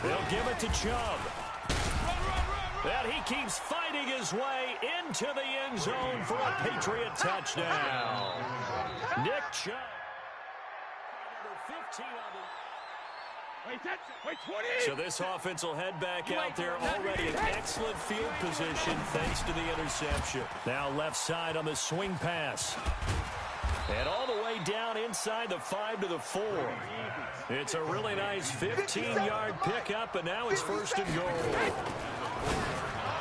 They'll give it to Chubb. And he keeps fighting his way into the end zone for a Patriot touchdown. Nick Chubb. Number 15 on the... So this offense will head back out there already in excellent field position thanks to the interception. Now left side on the swing pass. And all the way down inside the 5 to the 4. It's a really nice 15-yard pickup, and now it's 1st and goal.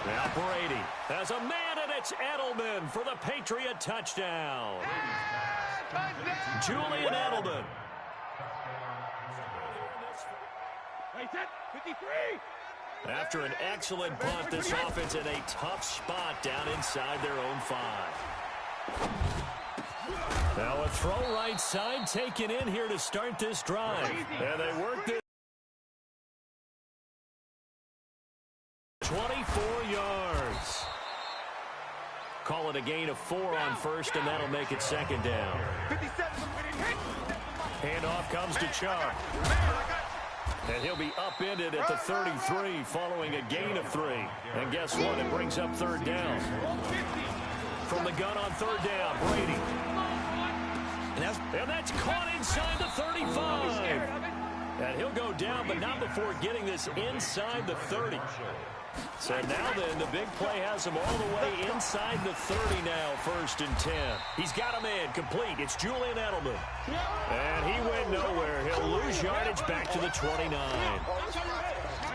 Now Brady has a man, and it's Edelman for the Patriot touchdown. Julian Edelman. 53. After an excellent punt, this offense in a tough spot down inside their own 5. Now a throw right side taken in here to start this drive. And they work this 24 yards. Call it a gain of 4 on first, and that'll make it 2nd down. Handoff comes to Chubb. And he'll be upended at the 33 following a gain of 3. And guess what? It brings up 3rd down. From the gun on 3rd down, Brady. And that's caught inside the 35. And he'll go down, but not before getting this inside the 30. So now then, the big play has him all the way inside the 30 now, 1st and 10. He's got him in, complete. It's Julian Edelman. And he went nowhere. He'll lose yardage back to the 29.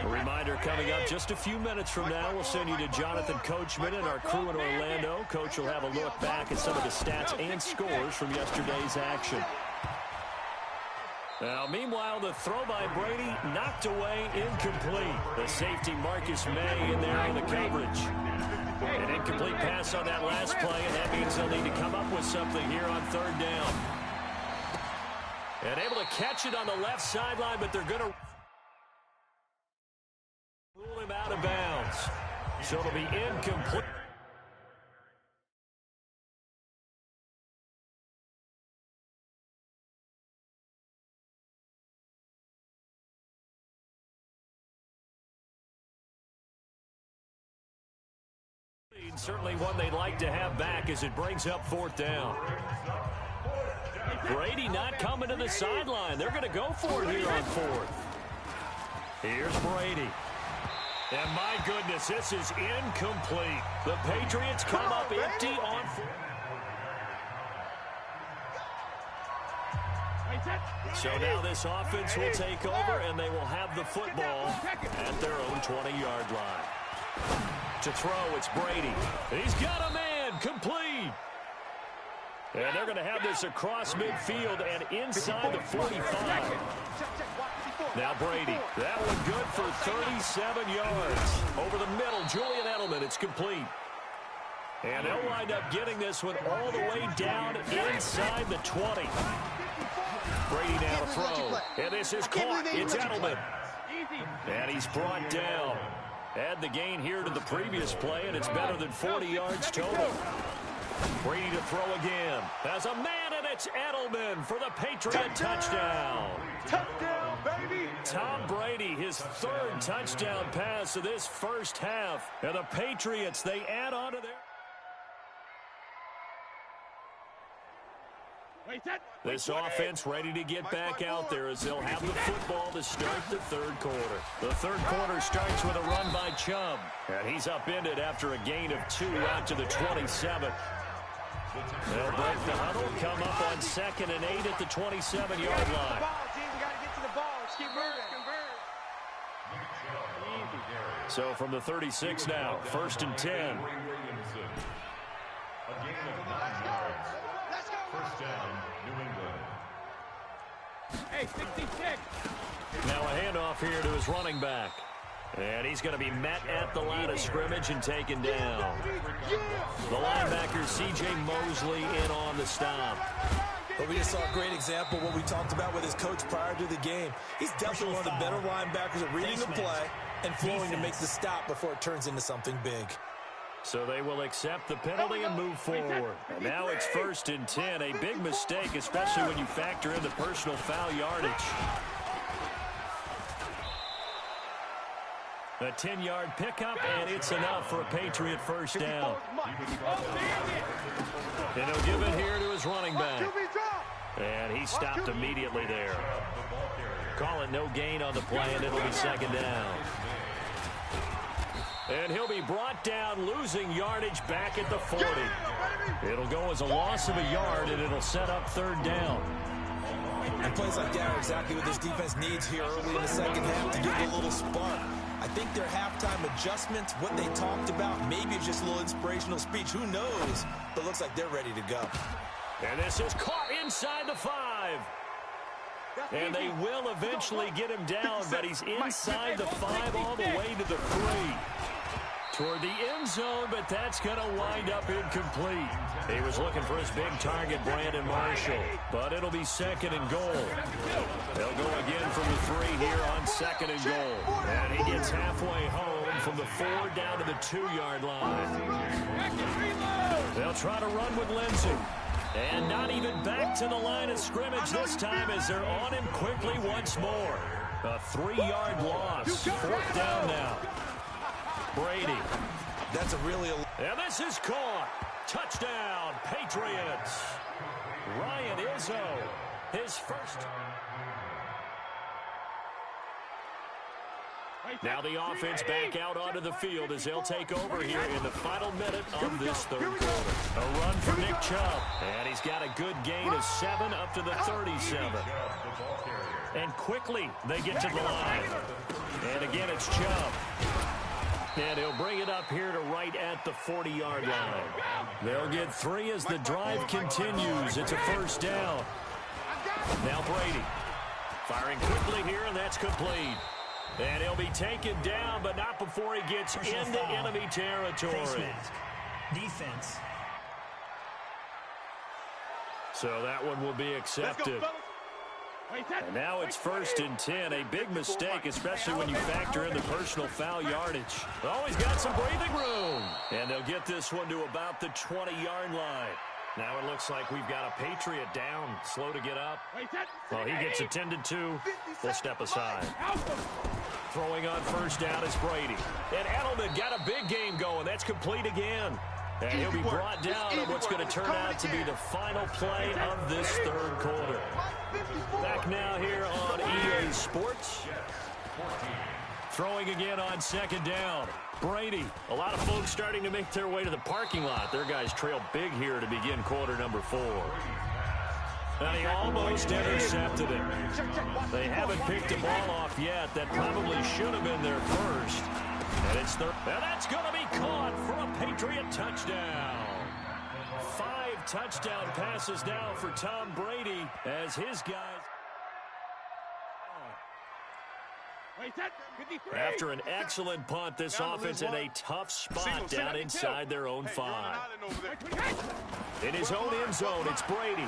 A reminder coming up just a few minutes from now. We'll send you to Jonathan Coachman and our crew in Orlando. Coach will have a look back at some of the stats and scores from yesterday's action. Now, meanwhile, the throw by Brady knocked away, incomplete. The safety Marcus May in there on the coverage. An incomplete pass on that last play, and that means they'll need to come up with something here on 3rd down. And able to catch it on the left sideline, but they're going to rule him out of bounds. So it'll be incomplete. Certainly one they'd like to have back as it brings up 4th down. Brady not coming to the sideline. They're going to go for it here on 4th. Here's Brady. And my goodness, this is incomplete. The Patriots come up empty on 4th. So now this offense will take over, and they will have the football at their own 20-yard line. To throw, it's Brady. He's got a man, complete. And they're going to have this across midfield and inside the 45. Now Brady, that one good for 37 yards. Over the middle, Julian Edelman, it's complete. And they'll wind up getting this one all the way down inside the 20. Brady now to throw. And this is caught. It's Edelman. And he's brought down. Add the gain here to the previous play, and it's better than 40 yards total. Brady to throw again. Has a man, and it's Edelman for the Patriot touchdown. Touchdown, baby! Tom Brady, his 3rd touchdown pass of this first half. And the Patriots, they add on to their... This offense ready to get back out there as they'll have the football to start the 3rd quarter. The 3rd quarter starts with a run by Chubb. And he's upended after a gain of 2 out to the 27. They'll break the huddle, come up on 2nd and 8 at the 27-yard line. So from the 36 now, 1st and 10. A gain of 9 yards. First down, New England. Hey, 66. Now a handoff here to his running back. And he's going to be met at the line of scrimmage and taken down. The linebacker, C.J. Mosley, in on the stop. But we just saw a great example of what we talked about with his coach prior to the game. He's definitely one of the better linebackers at reading the play and flowing to make the stop before it turns into something big. So they will accept the penalty and move forward. And now it's 1st and 10. A big mistake, especially when you factor in the personal foul yardage. A 10-yard pickup, and it's enough for a Patriot first down. And he'll give it here to his running back. And he stopped immediately there. Call it no gain on the play, and it'll be 2nd down. And he'll be brought down, losing yardage back at the 40. It'll go as a loss of a yard, and it'll set up 3rd down. And plays like that are exactly what this defense needs here early in the second half to give it a little spark. I think their halftime adjustments, what they talked about, maybe it's just a little inspirational speech. Who knows? But it looks like they're ready to go. And this is caught inside the 5. And they will eventually get him down, but he's inside the 5 all the way to the 3. Toward the end zone, but that's going to wind up incomplete. He was looking for his big target, Brandon Marshall, but it'll be 2nd and goal. They'll go again from the 3 here on 2nd and goal. And he gets halfway home from the 4 down to the 2-yard line. They'll try to run with Lindsey. And not even back to the line of scrimmage this time as they're on him quickly once more. A 3-yard loss. 4th down now. Brady. That's a really... And this is caught. Touchdown, Patriots. Ryan Izzo, his first. Now the offense back out onto the field as they'll take over here in the final minute of this 3rd quarter. A run for Nick Chubb. And he's got a good gain of 7 up to the 37. And quickly they get to the line. And again it's Chubb. And he'll bring it up here to right at the 40-yard line. They'll get 3 as the drive continues. It's a first down. Now Brady firing quickly here, and that's complete. And he'll be taken down, but not before he gets into enemy territory. Defense. So that one will be accepted. And now it's 1st and 10. A big mistake, especially when you factor in the personal foul yardage. Oh, he's got some breathing room. And they'll get this one to about the 20-yard line. Now it looks like we've got a Patriot down, slow to get up. Well, he gets attended to. They'll step aside. Throwing on 1st down is Brady. And Edelman got a big game going. That's complete again. And he'll be brought down on what's going to turn out to be the final play of this 3rd quarter. Back now here on EA Sports. Throwing again on 2nd down. Brady. A lot of folks starting to make their way to the parking lot. Their guys trail big here to begin quarter number 4. And he almost intercepted it. They haven't picked the ball off yet. That probably should have been their first. And it's third. And that's going to be caught for a Patriot touchdown. 5 touchdown passes now for Tom Brady as his guys. After an excellent punt, this offense in a tough spot down inside their own 5. In his own end zone, it's Brady.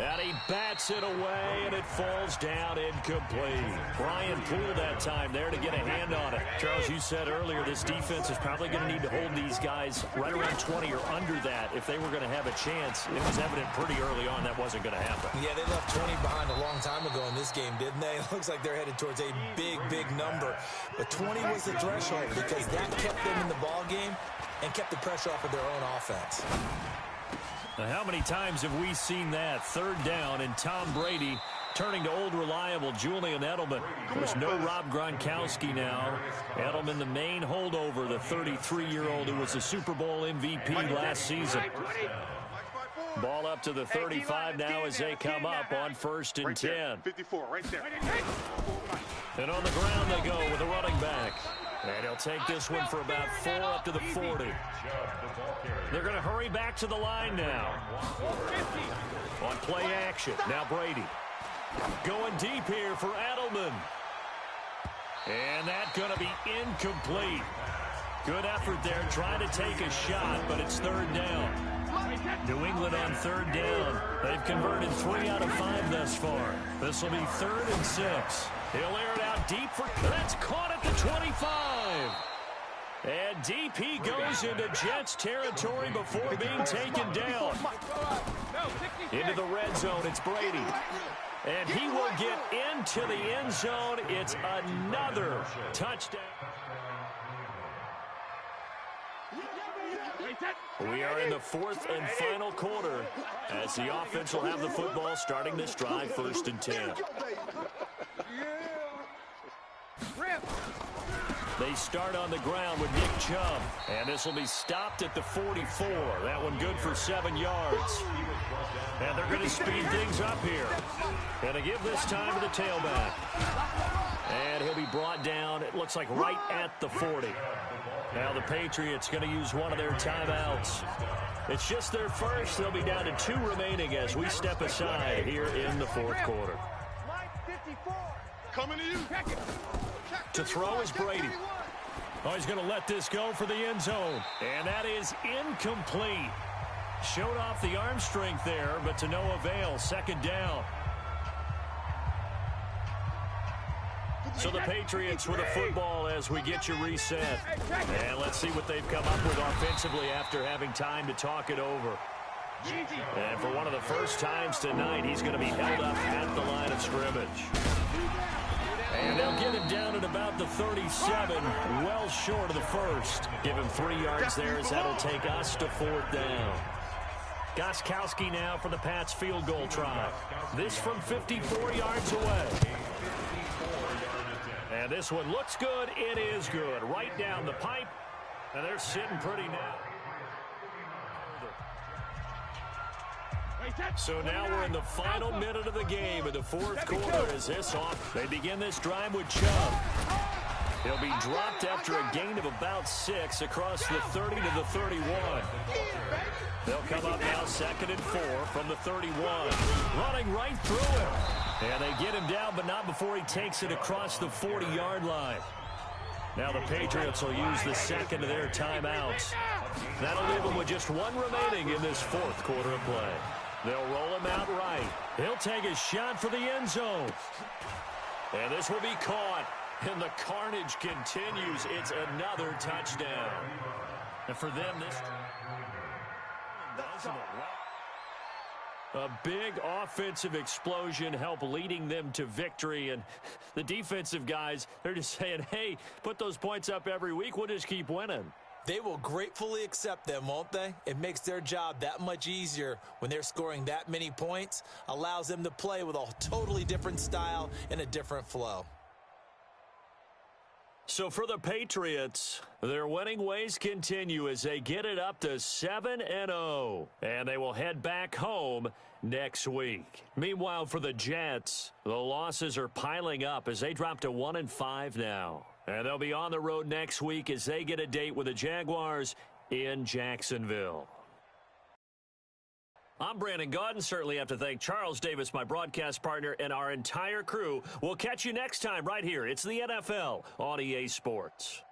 And he bats it away, and it falls down incomplete. Brian Poole that time there to get a hand on it. Charles, you said earlier this defense is probably going to need to hold these guys right around 20 or under that if they were going to have a chance. It was evident pretty early on that wasn't going to happen. Yeah, they left 20 behind a long time ago in this game, didn't they? It looks like they're headed towards a big, big number. But 20 was the threshold because that kept them in the ball game and kept the pressure off of their own offense. Now, how many times have we seen that? 3rd down and Tom Brady turning to old reliable Julian Edelman. There's no Rob Gronkowski now. Edelman, the main holdover, the 33-year-old who was the Super Bowl MVP last season. Ball up to the 35 now as they come up on 1st and 10. 54 right there. And on the ground they go with a running back. And he'll take this one for about 4 up to the 40. They're going to hurry back to the line now. On play action. Now Brady. Going deep here for Edelman. And that's going to be incomplete. Good effort there trying to take a shot, but it's 3rd down. New England on 3rd down. They've converted 3 out of 5 thus far. This will be 3rd and 6. He'll air it out deep for... That's caught at the 25. And deep he goes into Jets territory before being taken down. Into the red zone, it's Brady. And he will get into the end zone. It's another touchdown. We are in the 4th and final quarter as the offense will have the football starting this drive 1st and 10. They start on the ground with Nick Chubb, and this will be stopped at the 44. That one good for 7 yards. And they're going to speed things up here. Going to give this time to the tailback. And he'll be brought down, it looks like right at the 40. Now the Patriots going to use one of their timeouts. It's just their first. They'll be down to 2 remaining as we step aside here in the 4th quarter. Coming to you. To throw is Brady. Oh, he's going to let this go for the end zone. And that is incomplete. Showed off the arm strength there, but to no avail. 2nd down. So the Patriots with a football as we get you reset. And let's see what they've come up with offensively after having time to talk it over. And for one of the first times tonight, he's going to be held up at the line of scrimmage. And they'll get him down at about the 37, well short of the first. Give him 3 yards there as that'll take us to 4th down. Gostkowski now for the Pats field goal try. This from 54 yards away. And this one looks good. It is good. Right down the pipe. And they're sitting pretty now. So now we're in the final minute of the game in the 4th quarter as this off. They begin this drive with Chubb. He'll be dropped after a gain of about 6 across the 30 to the 31. They'll come up now 2nd and 4 from the 31. Running right through him. And they get him down, but not before he takes it across the 40-yard line. Now the Patriots will use the 2nd of their timeouts. That'll leave them with just 1 remaining in this 4th quarter of play. They'll roll him out right. He'll take a shot for the end zone. And this will be caught. And the carnage continues. It's another touchdown. And for them, this... A big offensive explosion helped leading them to victory. And the defensive guys, they're just saying, hey, put those points up every week. We'll just keep winning. They will gratefully accept them, won't they? It makes their job that much easier when they're scoring that many points. Allows them to play with a totally different style and a different flow. So for the Patriots, their winning ways continue as they get it up to 7-0. And they will head back home next week. Meanwhile, for the Jets, the losses are piling up as they drop to 1-5 now. And they'll be on the road next week as they get a date with the Jaguars in Jacksonville. I'm Brandon Gaudin. Certainly have to thank Charles Davis, my broadcast partner, and our entire crew. We'll catch you next time right here. It's the NFL on EA Sports.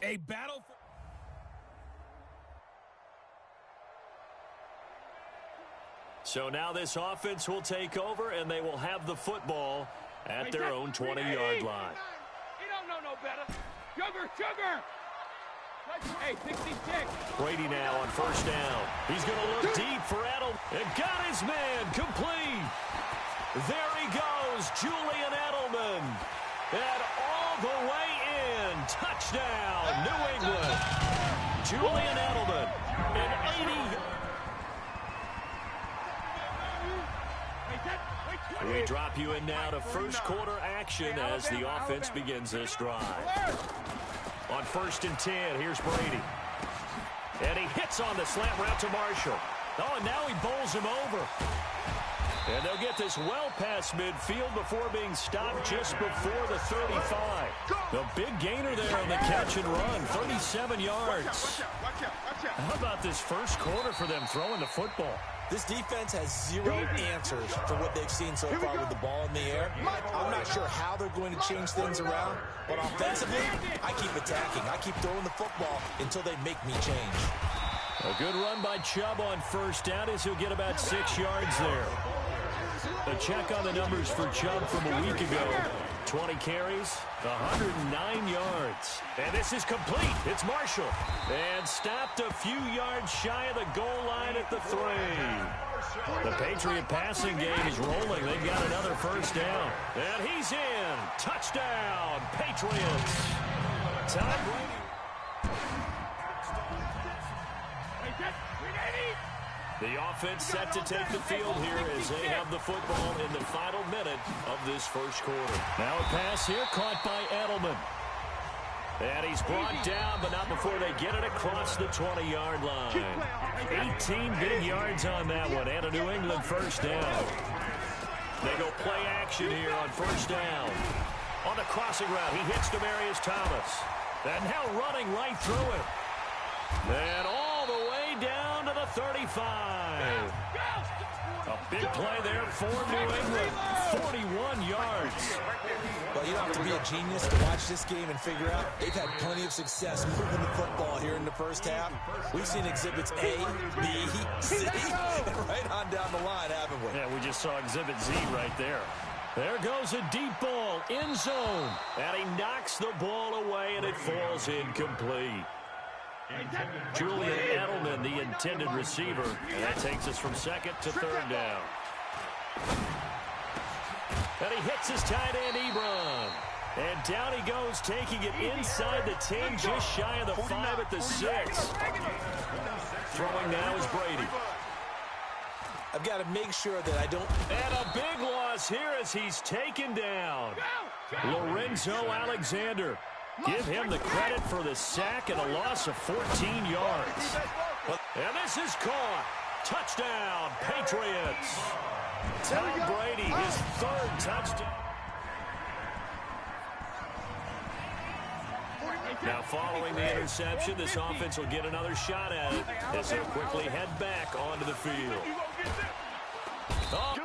A battle for... So now this offense will take over, and they will have the football at their own 20-yard line. He don't know no better. Sugar! Hey, 66. Brady now on first down. He's going to look deep for Edelman. And got his man complete. There he goes, Julian Edelman. And all the way in. Touchdown, New England. Julian Edelman. An 80. We drop you in now to first quarter action as the offense begins this drive. On 1st and 10, here's Brady. And he hits on the slant route to Marshall. Oh, and now he bowls him over. And they'll get this well past midfield before being stopped just before the 35. The big gainer there on the catch and run, 37 yards. How about this first quarter for them throwing the football? This defense has zero answers for what they've seen so far with the ball in the air. I'm not sure how they're going to change things around, but offensively, I keep attacking. I keep throwing the football until they make me change. A good run by Chubb on first down as he'll get about 6 yards there. A check on the numbers for Chubb from a week ago. 20 carries, 109 yards. And this is complete. It's Marshall. And stopped a few yards shy of the goal line at the 3. The Patriot passing game is rolling. They've got another first down. And he's in. Touchdown, Patriots. Tom Brady. The offense set to take the field here as they have the football in the final minute of this first quarter. Now a pass here caught by Edelman. And he's brought down, but not before they get it across the 20-yard line. 18 big yards on that one, and a New England first down. They go play action here on first down. On the crossing route, he hits Demaryius Thomas. And now running right through it. And all the way down to the 35. A big play there for New England. 41 yards. Well, you don't have to be a genius to watch this game and figure out they've had plenty of success moving the football here in the first half. We've seen exhibits A, B, C, and right on down the line, haven't we? Yeah, we just saw exhibit Z right there. There goes a deep ball, end zone. And he knocks the ball away, and it falls incomplete. Julian Edelman, the intended receiver. And that takes us from second to third down. And he hits his tight end, Ebron. And down he goes, taking it inside the 10, just shy of the 5 at the 6. Throwing now is Brady. I've got to make sure that I don't... And a big loss here as he's taken down. Lorenzo Alexander. Give him the credit for the sack and a loss of 14 yards. And this is caught. Touchdown, Patriots. Tom Brady, his 3rd touchdown. Now following the interception, this offense will get another shot at it as they quickly head back onto the field.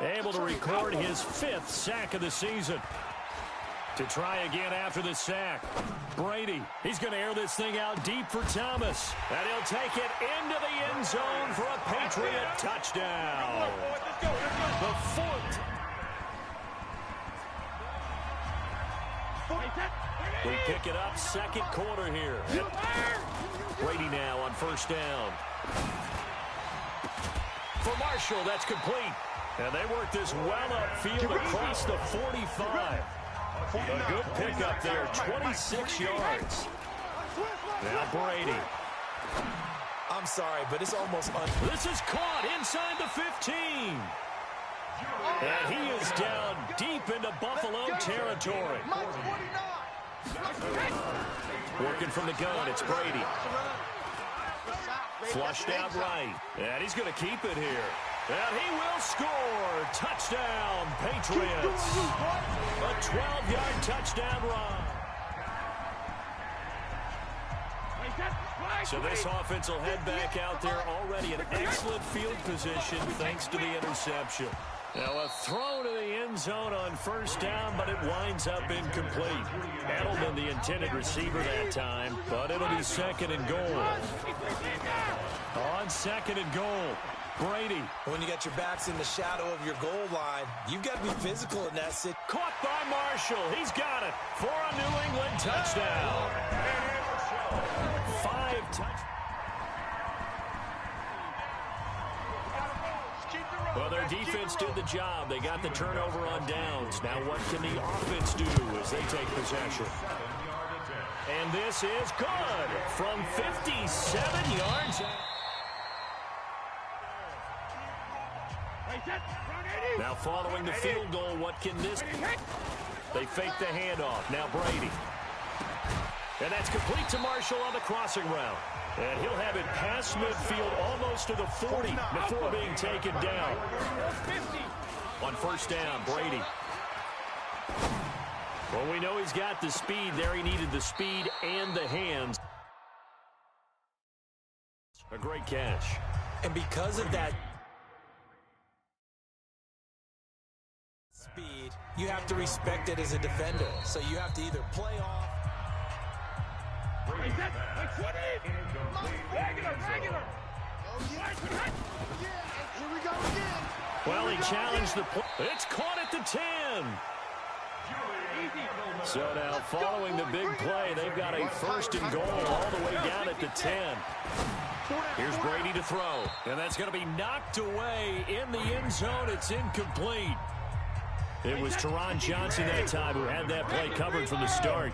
Able to record his 5th sack of the season. To try again after the sack. Brady, he's going to air this thing out deep for Thomas. And he'll take it into the end zone for a Patriot touchdown. The 4th. We pick it up, second quarter here. Brady now on first down. For Marshall, that's complete. And they work this well upfield across the 45. A good pickup there, 26 yards. Now Brady. I'm sorry, but it's almost... This is caught inside the 15. And he is down deep into Buffalo territory. Working from the gun, it's Brady. Flushed out right. And he's going to keep it here. And he will score. Touchdown, Patriots. A 12-yard touchdown run. So this offense will head back out there already in excellent field position thanks to the interception. Now a throw to the end zone on first down, but it winds up incomplete. Edelman, the intended receiver that time, but it'll be second and goal. On second and goal, Brady. When you got your backs in the shadow of your goal line, you've got to be physical in that situation. Caught by Marshall. He's got it for a New England touchdown. 5 touchdowns. Well, their defense did the job. They got the turnover on downs. Now what can the offense do as they take possession? And this is good from 57 yards. Now following the field goal, what can this? They fake the handoff. Now Brady. And that's complete to Marshall on the crossing route. And he'll have it past midfield almost to the 40 before being taken down. On first down, Brady. Well, we know he's got the speed there. He needed the speed and the hands. A great catch. And because of that speed, you have to respect it as a defender. So you have to either play off. Well, he challenged the play. It's caught at the 10. So now, following the big play, they've got a first and goal all the way down at the 10. Here's Brady to throw. And that's going to be knocked away in the end zone. It's incomplete. It was Teron Johnson that time who had that play covered from the start.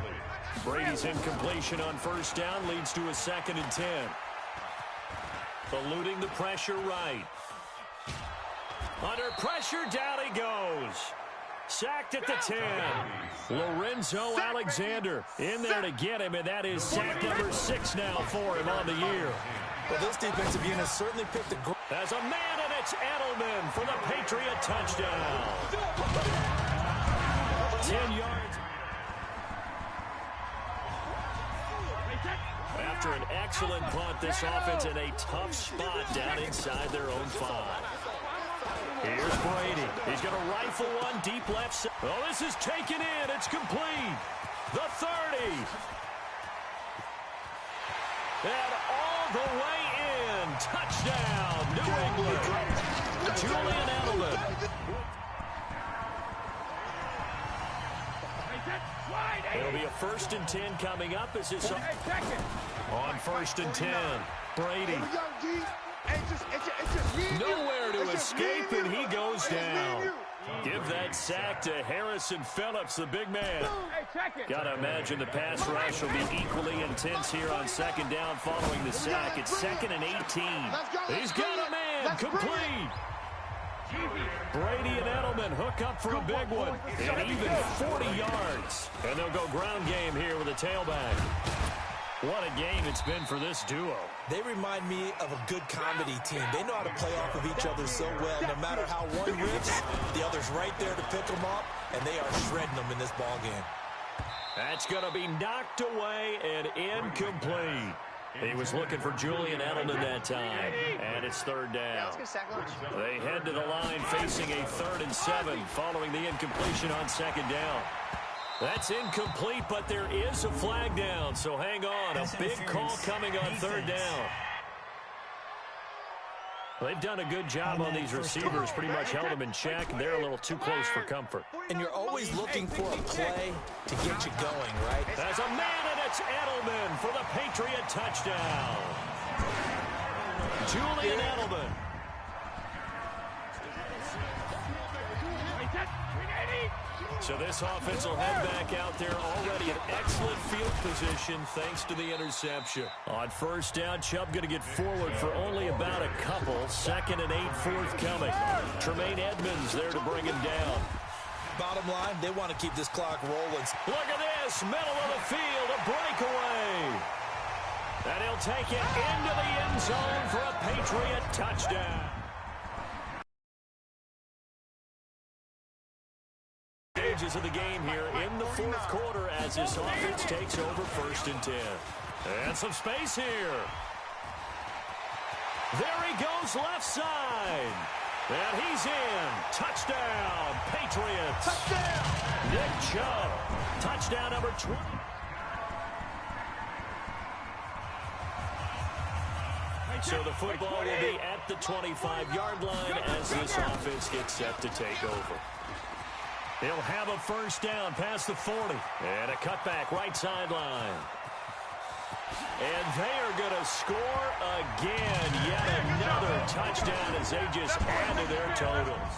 Brady's incompletion on first down leads to a second and 10. Eluding the pressure right. Under pressure, down he goes. Sacked at the 10. Lorenzo Alexander in there to get him, and that is sack number 6 now for him on the year. Well, this defensive unit certainly picked a great. As a man, and it's Edelman for the Patriot touchdown. 10 yards. After an excellent punt, this offense in a tough spot down inside their own 5. Here's Brady. He's going to rifle one deep left side. Oh, this is taken in. It's complete. The 30. And all the way in. Touchdown, New England. Julian Edelman. It'll be a first and 10 coming up as this on first and 10. Brady. Nowhere to escape, and he goes down. Give that sack to Harrison Phillips, the big man. Got to imagine the pass rush will be equally intense here on second down following the sack. It's second and 18. He's got a man, complete. Brady and Edelman hook up for a big one. And even 40 yards. And they'll go ground game here with a tailback. What a game it's been for this duo. They remind me of a good comedy team. They know how to play off of each other so well. No matter how one rips, the other's right there to pick them up, and they are shredding them in this ball game. That's going to be knocked away and incomplete. He was looking for Julian Edelman that time, and it's third down. They head to the line facing a 3rd and 7 following the incompletion on second down. That's incomplete, but there is a flag down, so hang on. A big call coming on third down. They've done a good job on these receivers, pretty much held them in check. They're a little too close for comfort. And you're always looking for a play to get you going, right? As a man, and it's Edelman for the Patriot touchdown. Julian Edelman. So this offense will head back out there already in excellent field position thanks to the interception. On first down, Chubb going to get forward for only about a couple. 2nd and 8 forthcoming. Tremaine Edmonds there to bring him down. Bottom line, they want to keep this clock rolling. Look at this, middle of the field, a breakaway. And he'll take it into the end zone for a Patriot touchdown. Stages of the game here in the 4th quarter as this offense takes over 1st and 10. And some space here. There he goes left side. And he's in. Touchdown, Patriots. Touchdown. Nick Chubb. Touchdown number 20. So the football will be at the 25-yard line as this offense gets set to take over. He'll have a first down past the 40. And a cutback right sideline. And they are going to score again. Yet another touchdown as they just add to their totals.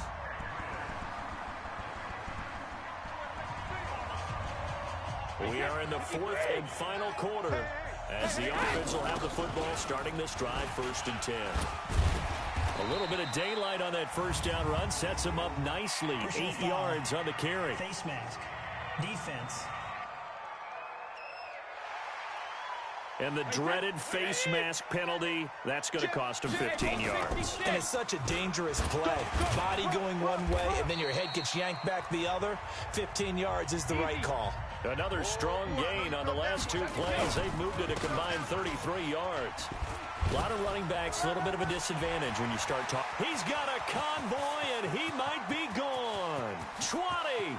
We are in the fourth and final quarter as the offense will have the football starting this drive 1st and 10. A little bit of daylight on that first down run sets him up nicely. 8 yards on the carry. Face mask. Defense. And the dreaded face mask penalty, that's going to cost him 15 yards. And it's such a dangerous play. Body going one way, and then your head gets yanked back the other. 15 yards is the right call. Another strong gain on the last 2 plays. They've moved it a combined 33 yards. A lot of running backs, a little bit of a disadvantage when you start talking. He's got a convoy, and he might be gone. 20.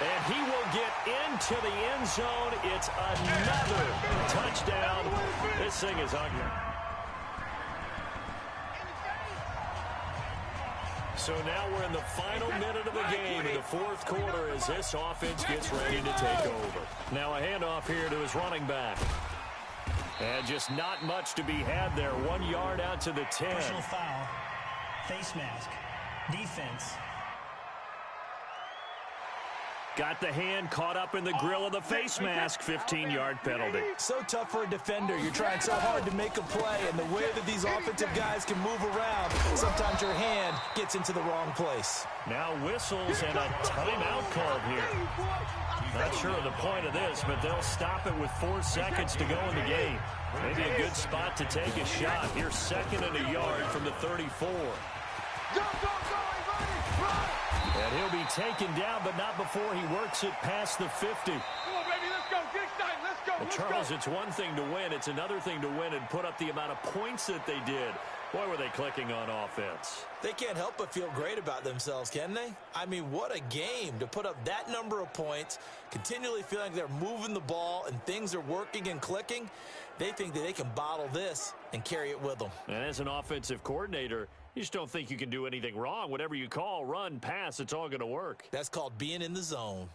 And he will get into the end zone. It's another touchdown. This thing is ugly. So now we're in the final minute of the game in the 4th quarter as this offense gets ready to take over. Now a handoff here to his running back. And just not much to be had there. 1 yard out to the 10. Personal foul. Face mask. Defense. Got the hand caught up in the grill of the face mask. 15-yard penalty. So tough for a defender. You're trying so hard to make a play, and the way that these offensive guys can move around, sometimes your hand gets into the wrong place. Now whistles and a timeout called here. Not sure of the point of this, but they'll stop it with 4 seconds to go in the game. Maybe a good spot to take a shot. Here's 2nd and a yard from the 34. And he'll be taken down, but not before he works it past the 50. Come on, baby, let's go. Get excited. Let's go. Well, Charles, it's one thing to win. It's another thing to win and put up the amount of points that they did. Boy, were they clicking on offense. They can't help but feel great about themselves, can they? I mean, what a game to put up that number of points, continually feeling they're moving the ball and things are working and clicking. They think that they can bottle this and carry it with them. And as an offensive coordinator, you just don't think you can do anything wrong. Whatever you call, run, pass, it's all going to work. That's called being in the zone.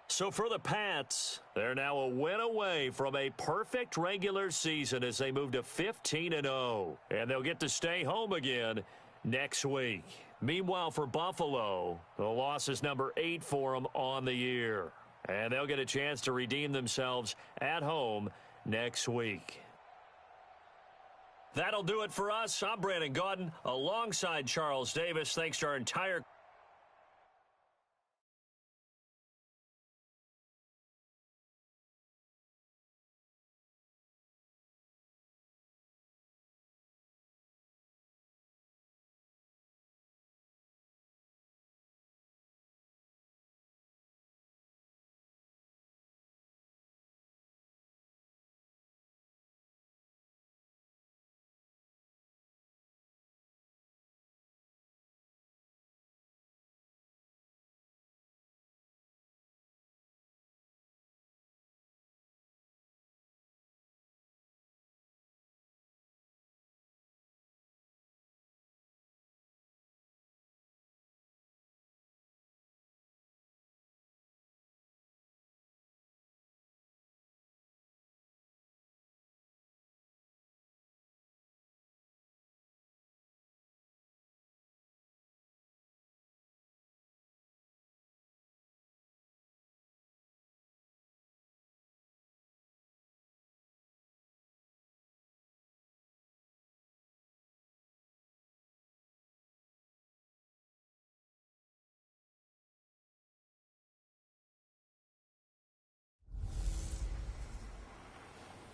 So for the Pats, they're now a win away from a perfect regular season as they move to 15-0. And they'll get to stay home again next week. Meanwhile, for Buffalo, the loss is number 8 for them on the year. And they'll get a chance to redeem themselves at home next week. That'll do it for us. I'm Brandon Gaudin alongside Charles Davis. Thanks to our entire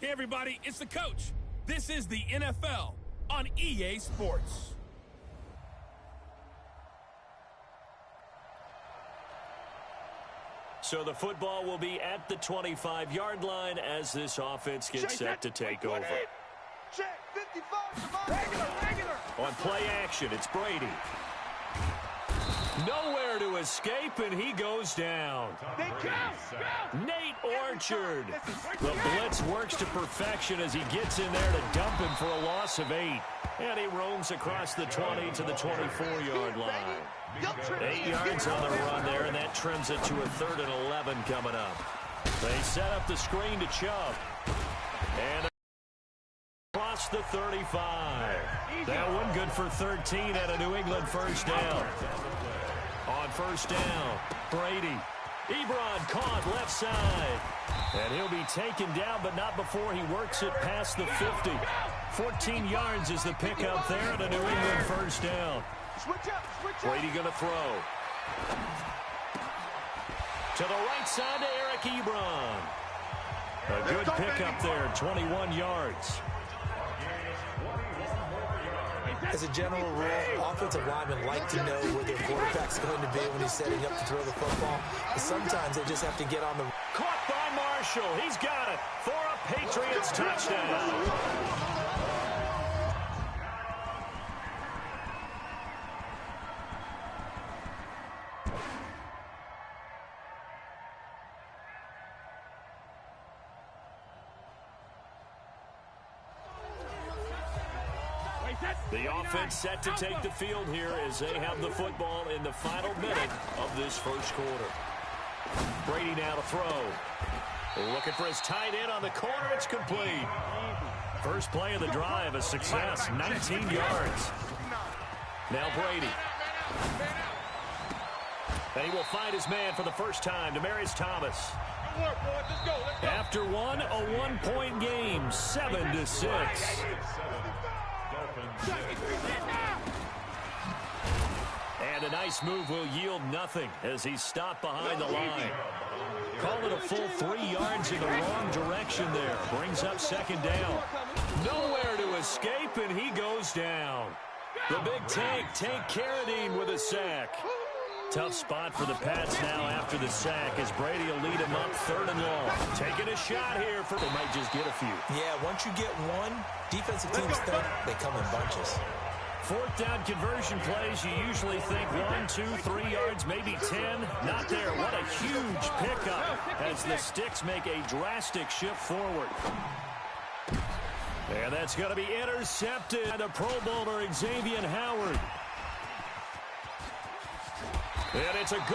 Hey, everybody, it's the coach. This is the NFL on EA Sports. So the football will be at the 25-yard line as this offense gets set to take over. Check. 55 to mine. Regular. On play action, it's Brady. Nowhere to escape, and he goes down. They count. Nate Orchard. The blitz works to perfection as he gets in there to dump him for a loss of 8. And he roams across the 20 to the 24-yard line. 8 yards on the run there, and that trims it to a 3rd and 11 coming up. They set up the screen to Chubb. And across the 35. That one good for 13 at a New England first down. On first down, Brady. Ebron caught left side. And he'll be taken down, but not before he works it past the 50. 14 yards is the pickup there at a New England first down. Brady going to throw. To the right side to Eric Ebron. A good pickup there, 21 yards. As a general rule, offensive linemen like to know where their quarterback's going to be when he's setting up to throw the football. But sometimes they just have to get on the... Caught by Marshall. He's got it for a Patriots touchdown. The offense set to take the field here as they have the football in the final minute of this first quarter. Brady now to throw. Looking for his tight end on the corner. It's complete. First play of the drive, a success, 19 yards. Now Brady. And he will find his man for the first time, Demaryius Thomas. After one, a one-point game, 7-6. And a nice move will yield nothing as he's stopped behind the line. Call it a full 3 yards in the wrong direction there. Brings up second down. Nowhere to escape, and he goes down. The big tank Carradine with a sack. Tough spot for the Pats now after the sack as Brady will lead him up 3rd and long. Taking a shot here. They might just get a few. Yeah, once you get one, defensive teams think they come in bunches. 4th down conversion plays, you usually think 1, 2, 3 yards, maybe 10. Not there. What a huge pickup as the Sticks make a drastic shift forward. And that's going to be intercepted by the Pro Bowler Xavier Howard. And it's a good